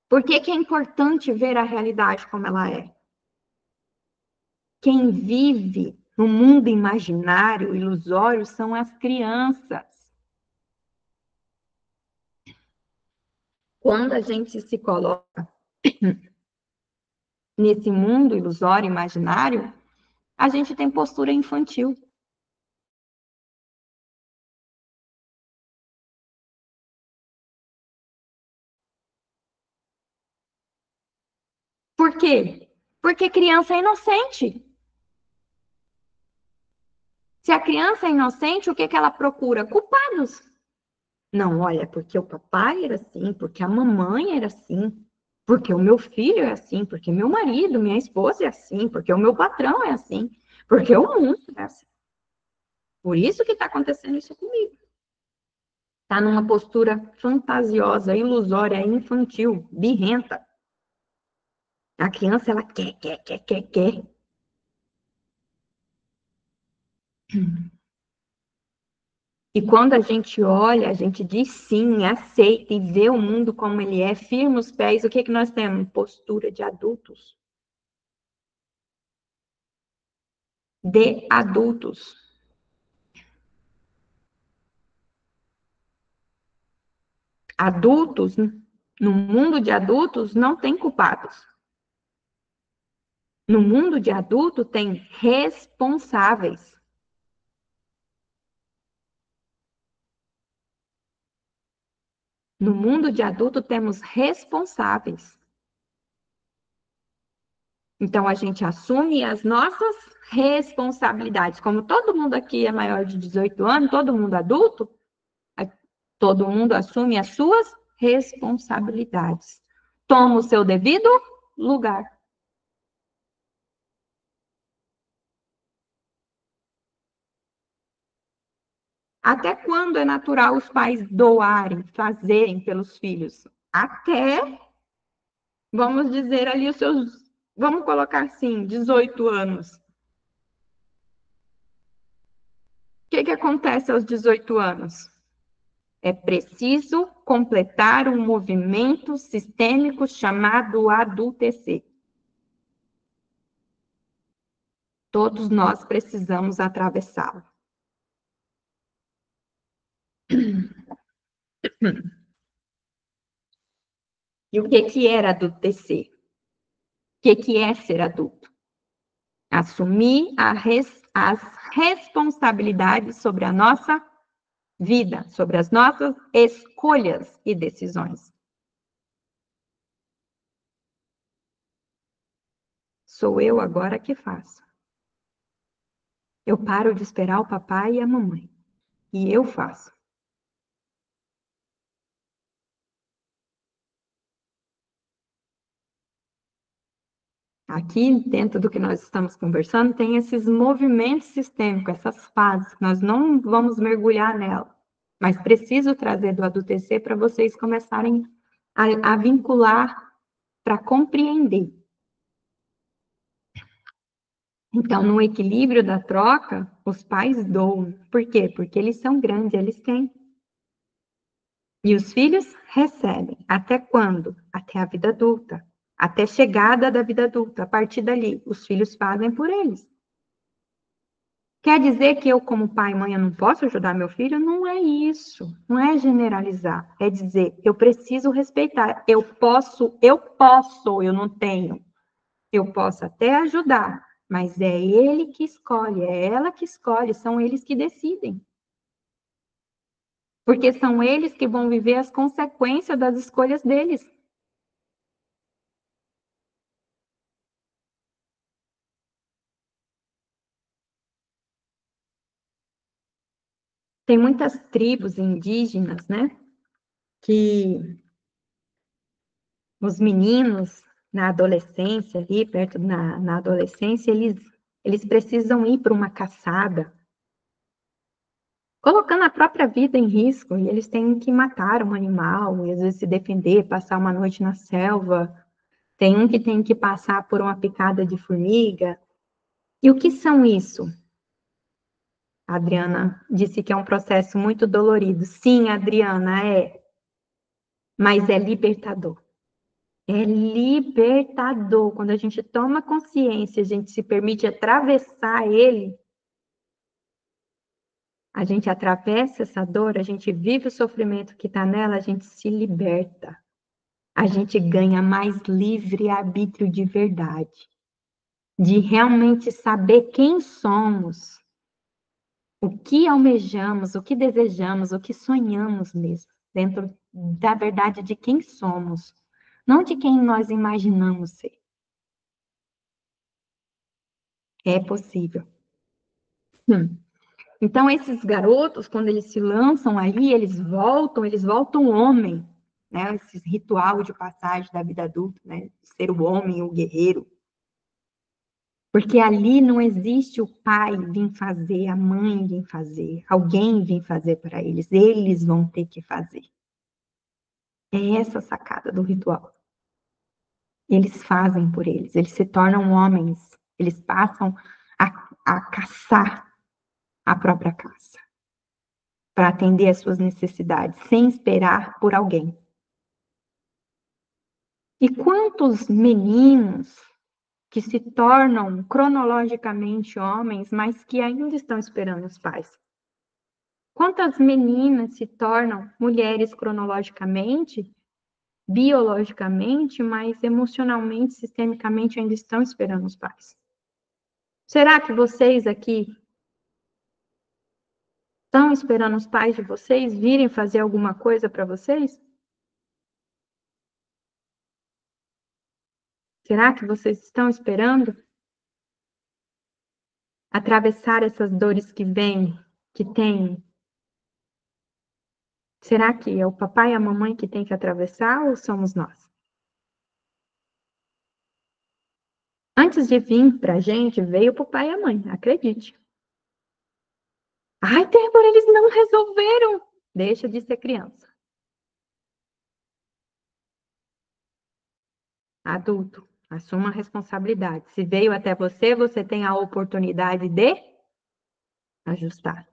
Por que que é importante ver a realidade como ela é? Quem vive no mundo imaginário, ilusório, são as crianças. Quando a gente se coloca nesse mundo ilusório, imaginário, a gente tem postura infantil. Por quê? Porque criança é inocente. Se a criança é inocente, o que que ela procura? Culpados. Não, olha, porque o papai era assim, porque a mamãe era assim, porque o meu filho é assim, porque meu marido, minha esposa é assim, porque o meu patrão é assim, porque o mundo é assim. Por isso que está acontecendo isso comigo. Está numa postura fantasiosa, ilusória, infantil, birrenta. A criança, ela quer. E quando a gente olha, a gente diz sim, aceita e vê o mundo como ele é, firma os pés, o que que nós temos? Postura de adultos. De adultos. Adultos, no mundo de adultos, não tem culpados. No mundo de adulto, tem responsáveis. No mundo de adulto, temos responsáveis. Então, a gente assume as nossas responsabilidades. Como todo mundo aqui é maior de 18 anos, todo mundo adulto, todo mundo assume as suas responsabilidades. Toma o seu devido lugar. Até quando é natural os pais doarem, fazerem pelos filhos? Até, vamos dizer ali, os seus, vamos colocar assim, 18 anos. O que acontece aos 18 anos? É preciso completar um movimento sistêmico chamado adultecer. Todos nós precisamos atravessá-lo. E o que era adultecer? O que é ser adulto? Assumir as responsabilidades sobre a nossa vida, sobre as nossas escolhas e decisões. Sou eu agora que faço. Eu paro de esperar o papai e a mamãe. E eu faço. Aqui, dentro do que nós estamos conversando, tem esses movimentos sistêmicos, essas fases. Nós não vamos mergulhar nela. Mas preciso trazer do adultecer para vocês começarem a vincular, para compreender. Então, no equilíbrio da troca, os pais doam. Por quê? Porque eles são grandes, eles têm. E os filhos recebem. Até quando? Até a vida adulta. Até a chegada da vida adulta. A partir dali, os filhos fazem por eles. Quer dizer que eu, como pai e mãe, eu não posso ajudar meu filho? Não é isso. Não é generalizar. É dizer, eu preciso respeitar. Eu não tenho. Eu posso até ajudar, mas é ele que escolhe, é ela que escolhe, são eles que decidem. Porque são eles que vão viver as consequências das escolhas deles. Tem muitas tribos indígenas, né? Que os meninos, na adolescência, ali, perto na adolescência, eles precisam ir para uma caçada, colocando a própria vida em risco, e eles têm que matar um animal, e às vezes se defender, passar uma noite na selva. Tem um que tem que passar por uma picada de formiga. E o que são isso? A Adriana disse que é um processo muito dolorido. Sim, Adriana, é. Mas é libertador. É libertador. Quando a gente toma consciência, a gente se permite atravessar ele, a gente atravessa essa dor, a gente vive o sofrimento que está nela, a gente se liberta. A gente ganha mais livre arbítrio de verdade. De realmente saber quem somos. O que almejamos, o que desejamos, o que sonhamos mesmo, dentro da verdade de quem somos, não de quem nós imaginamos ser. É possível. Então, esses garotos, quando eles se lançam ali, eles voltam homem, né? Esse ritual de passagem da vida adulta, né? Ser o homem, o guerreiro. Porque ali não existe o pai vir fazer, a mãe vir fazer, alguém vir fazer para eles vão ter que fazer. É essa a sacada do ritual. Eles fazem por eles se tornam homens, eles passam a caçar a própria caça, para atender às suas necessidades, sem esperar por alguém. E quantos meninos que se tornam cronologicamente homens, mas que ainda estão esperando os pais? Quantas meninas se tornam mulheres cronologicamente, biologicamente, mas emocionalmente, sistemicamente ainda estão esperando os pais? Será que vocês aqui estão esperando os pais de vocês virem fazer alguma coisa para vocês? Será que vocês estão esperando atravessar essas dores que vêm, que tem? Será que é o papai e a mamãe que tem que atravessar ou somos nós? Antes de vir para a gente, veio para o pai e a mãe, acredite. Ai, Débora, eles não resolveram. Deixa de ser criança. Adulto, assuma a responsabilidade. Se veio até você, você tem a oportunidade de ajustar.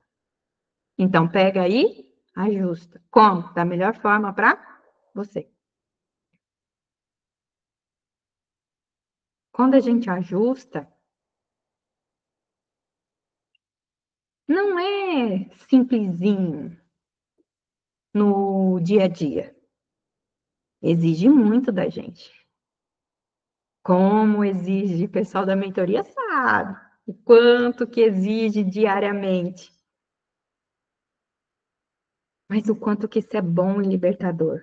Então, pega aí, ajusta. Como? Da melhor forma para você. Quando a gente ajusta, não é simplesinho no dia a dia. Exige muito da gente. Como exige, o pessoal da mentoria sabe o quanto que exige diariamente. Mas o quanto que isso é bom e libertador.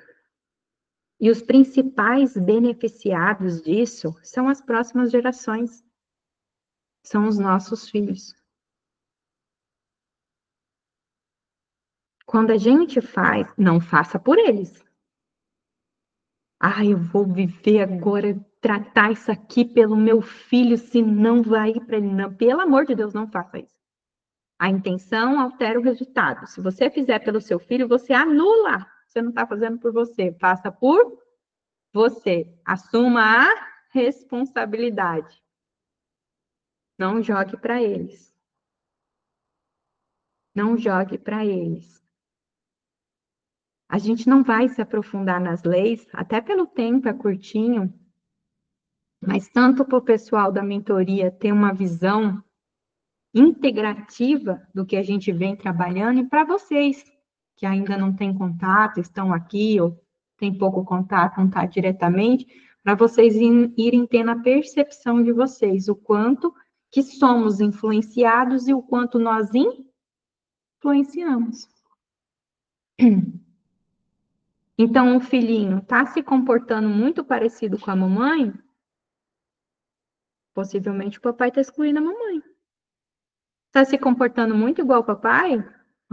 E os principais beneficiados disso são as próximas gerações. São os nossos filhos. Quando a gente faz, não faça por eles. Ah, eu vou viver agora, tratar isso aqui pelo meu filho, senão vai ir para ele. Não, pelo amor de Deus, não faça isso. A intenção altera o resultado. Se você fizer pelo seu filho, você anula. Você não está fazendo por você. Faça por você. Assuma a responsabilidade. Não jogue para eles. Não jogue para eles. A gente não vai se aprofundar nas leis, até pelo tempo é curtinho, mas tanto para o pessoal da mentoria ter uma visão integrativa do que a gente vem trabalhando, e para vocês que ainda não têm contato, estão aqui ou têm pouco contato, não está diretamente, para vocês irem tendo a percepção de vocês, o quanto que somos influenciados e o quanto nós influenciamos. Então, o filhinho está se comportando muito parecido com a mamãe, possivelmente o papai está excluindo a mamãe. Está se comportando muito igual ao papai, a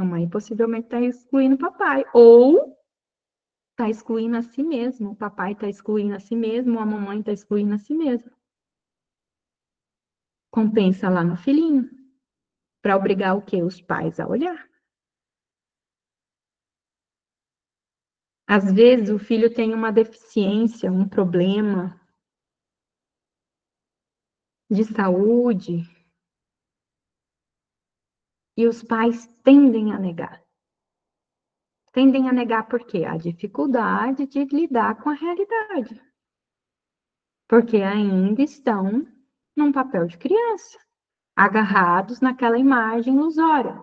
mamãe possivelmente está excluindo o papai. Ou está excluindo a si mesmo, o papai está excluindo a si mesmo, a mamãe está excluindo a si mesma. Compensa lá no filhinho, para obrigar o quê? Os pais a olhar. Às vezes o filho tem uma deficiência, um problema de saúde, e os pais tendem a negar. Tendem a negar por quê? A dificuldade de lidar com a realidade. Porque ainda estão num papel de criança, agarrados naquela imagem ilusória.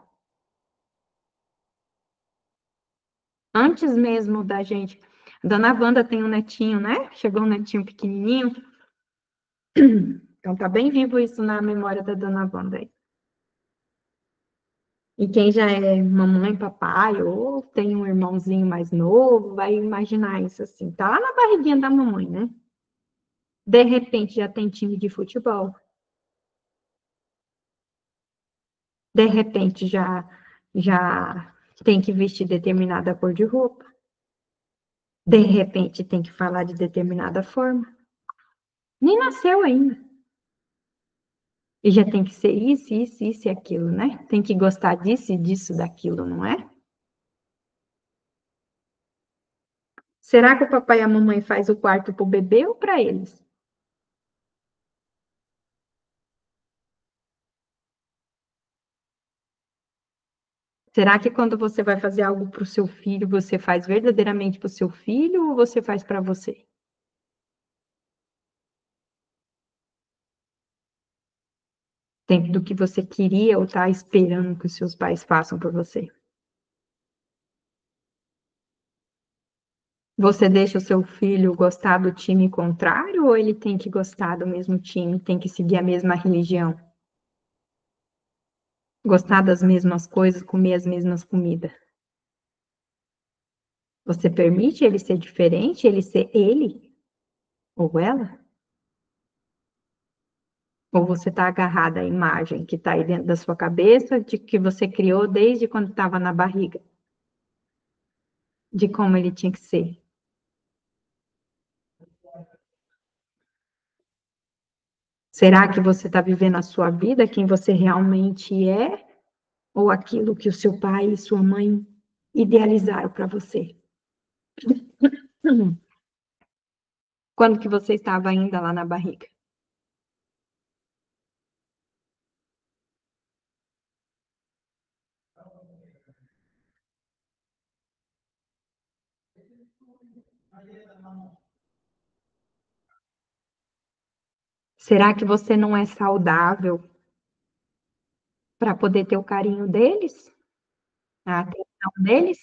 Antes mesmo da gente... Dona Wanda tem um netinho, né? Chegou um netinho pequenininho. Então tá bem vivo isso na memória da Dona Wanda aí. E quem já é mamãe, papai, ou tem um irmãozinho mais novo, vai imaginar isso assim. Tá lá na barriguinha da mamãe, né? De repente já tem time de futebol. De repente já tem que vestir determinada cor de roupa. De repente tem que falar de determinada forma. Nem nasceu ainda. E já tem que ser isso e aquilo, né? Tem que gostar disso e disso, daquilo, não é? Será que o papai e a mamãe faz o quarto para o bebê ou para eles? Será que quando você vai fazer algo para o seu filho, você faz verdadeiramente para o seu filho ou você faz para você? Dentro do que você queria ou está esperando que os seus pais façam por você? Você deixa o seu filho gostar do time contrário ou ele tem que gostar do mesmo time, tem que seguir a mesma religião? Gostar das mesmas coisas, comer as mesmas comidas? Você permite ele ser diferente, ele ser ele ou ela? Ou você está agarrada à imagem que está aí dentro da sua cabeça, de que você criou desde quando estava na barriga, de como ele tinha que ser? Será que você está vivendo a sua vida, quem você realmente é? ou aquilo que o seu pai e sua mãe idealizaram para você? Quando que você estava ainda lá na barriga? Será que você não é saudável para poder ter o carinho deles? A atenção deles?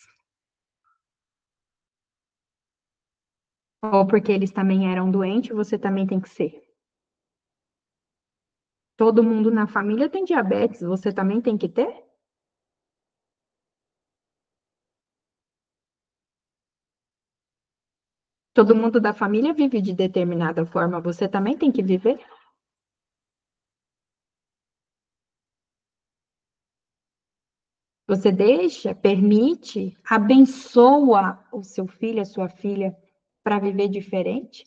Ou porque eles também eram doentes, você também tem que ser? Todo mundo na família tem diabetes, você também tem que ter? Todo mundo da família vive de determinada forma, você também tem que viver? Você deixa, permite, abençoa o seu filho, a sua filha, para viver diferente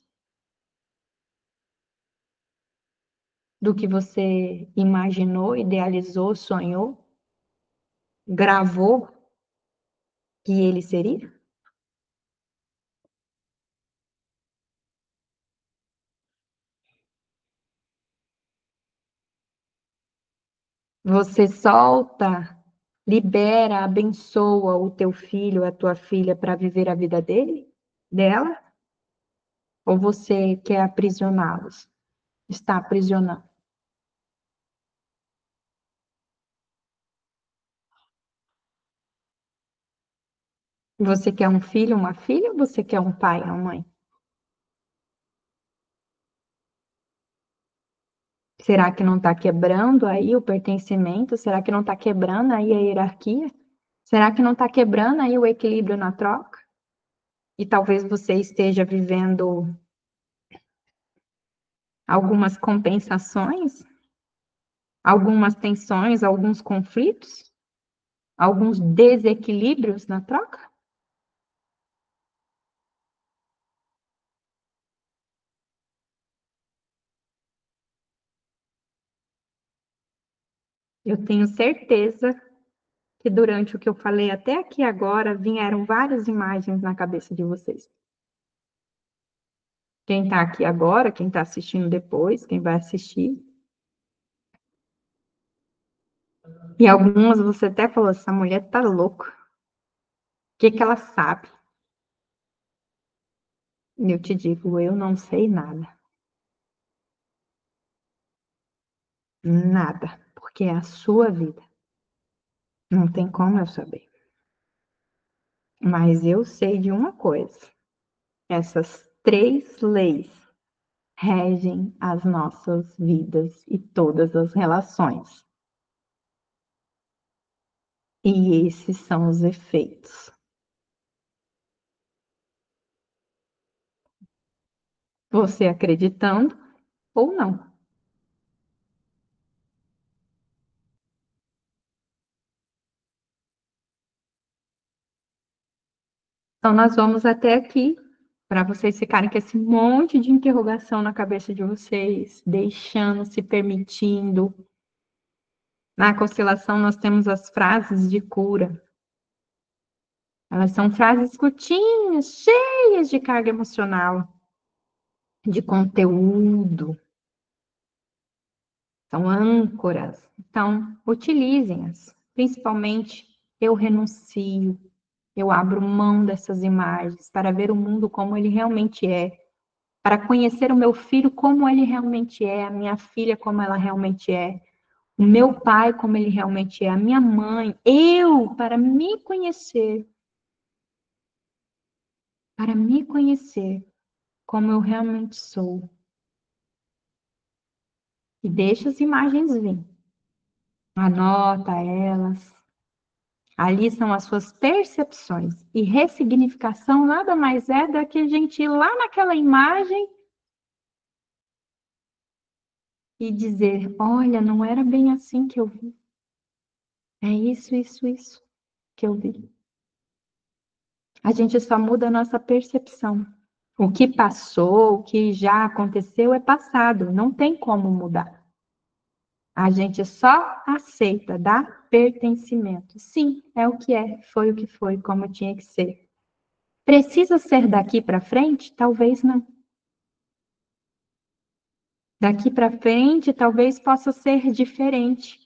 do que você imaginou, idealizou, sonhou, gravou que ele seria? Você solta, libera, abençoa o teu filho, a tua filha para viver a vida dele, dela? Ou você quer aprisioná-los? Está aprisionando? Você quer um filho, uma filha, ou você quer um pai, uma mãe? Será que não está quebrando aí o pertencimento? Será que não está quebrando aí a hierarquia? Será que não está quebrando aí o equilíbrio na troca? E talvez você esteja vivendo algumas compensações, algumas tensões, alguns conflitos, alguns desequilíbrios na troca? Eu tenho certeza que durante o que eu falei até aqui agora, vieram várias imagens na cabeça de vocês. Quem está aqui agora, quem está assistindo depois, quem vai assistir. E algumas você até falou, essa mulher tá louca. O que que ela sabe? E eu te digo, eu não sei nada. Nada. Porque é a sua vida. Não tem como eu saber. Mas eu sei de uma coisa. Essas 3 leis regem as nossas vidas e todas as relações. E esses são os efeitos. Você acreditando ou não. Então, nós vamos até aqui, para vocês ficarem com esse monte de interrogação na cabeça de vocês, deixando, se permitindo. Na constelação, nós temos as frases de cura. Elas são frases curtinhas, cheias de carga emocional, de conteúdo. São âncoras. Então, utilizem-as. Principalmente, eu renuncio. Eu abro mão dessas imagens para ver o mundo como ele realmente é, para conhecer o meu filho como ele realmente é, a minha filha como ela realmente é, o meu pai como ele realmente é, a minha mãe, eu, para me conhecer como eu realmente sou. E deixa as imagens vir. Anota elas. Ali são as suas percepções. E ressignificação nada mais é do que a gente ir lá naquela imagem e dizer, olha, não era bem assim que eu vi. É isso que eu vi. A gente só muda a nossa percepção. O que passou, o que já aconteceu é passado, não tem como mudar. A gente só aceita, dá pertencimento. Sim, é o que é, foi o que foi, como tinha que ser. Precisa ser daqui para frente? Talvez não. Daqui para frente, talvez possa ser diferente.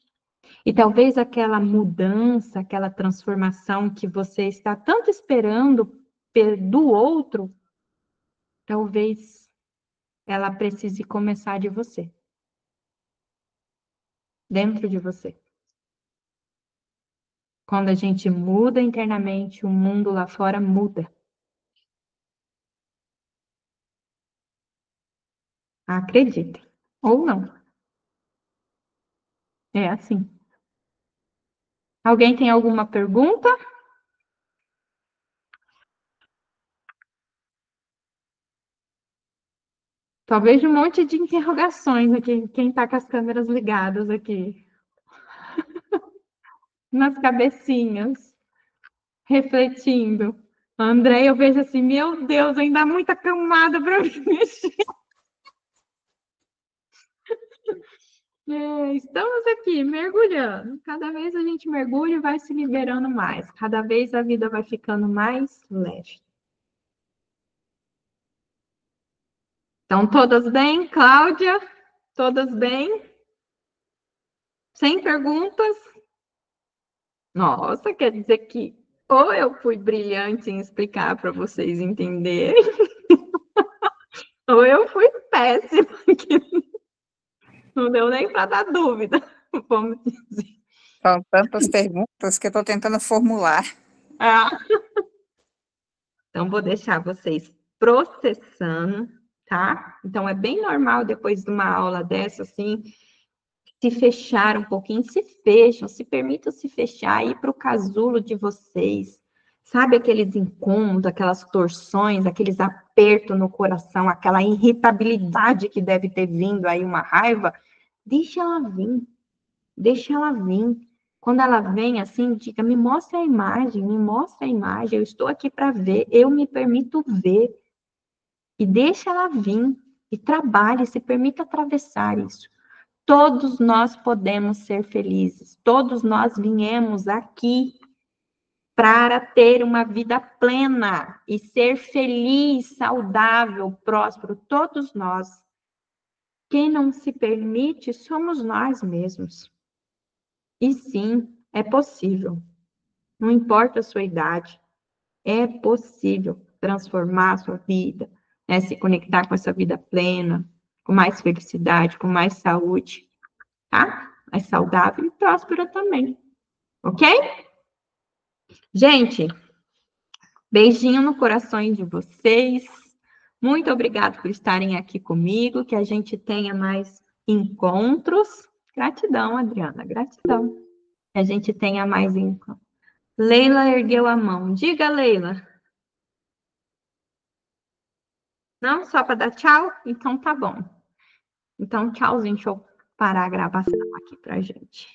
E talvez aquela mudança, aquela transformação que você está tanto esperando do outro, talvez ela precise começar de você, dentro de você. Quando a gente muda internamente, o mundo lá fora muda. Acreditem, ou não. É assim. Alguém tem alguma pergunta? Talvez um monte de interrogações aqui, quem está com as câmeras ligadas aqui, nas cabecinhas, refletindo. André, eu vejo assim, meu Deus, ainda há muita camada para me mexer. Estamos aqui mergulhando. Cada vez a gente mergulha e vai se liberando mais. Cada vez a vida vai ficando mais leve. Então, todas bem? Cláudia? Todas bem? Sem perguntas? Nossa, quer dizer que ou eu fui brilhante em explicar para vocês entenderem, ou eu fui péssima, que não deu nem para dar dúvida, vamos dizer. São tantas perguntas que eu estou tentando formular. Então, vou deixar vocês processando, tá? Então, é bem normal, depois de uma aula dessa, assim, se fechar um pouquinho, se fecham, se permitam se fechar, ir para o casulo de vocês. Sabe aqueles incômodos, aquelas torções, aqueles apertos no coração, aquela irritabilidade que deve ter vindo aí, uma raiva? Deixa ela vir, deixa ela vir. Quando ela vem assim, diga, me mostra a imagem, me mostra a imagem, eu estou aqui para ver, eu me permito ver. E deixa ela vir, e trabalhe, se permita atravessar isso. Todos nós podemos ser felizes, todos nós viemos aqui para ter uma vida plena e ser feliz, saudável, próspero, todos nós. Quem não se permite somos nós mesmos. E sim, é possível. Não importa a sua idade, é possível transformar a sua vida, né? Se conectar com essa vida plena, com mais felicidade, com mais saúde, tá? Mais saudável e próspera também, ok? Gente, beijinho no coração de vocês. Muito obrigada por estarem aqui comigo, que a gente tenha mais encontros. Gratidão, Adriana, gratidão. Que a gente tenha mais encontros. Leila ergueu a mão. Diga, Leila. Não? Só para dar tchau? Então tá bom. Então, tchauzinho. Deixa eu parar a gravação aqui pra gente.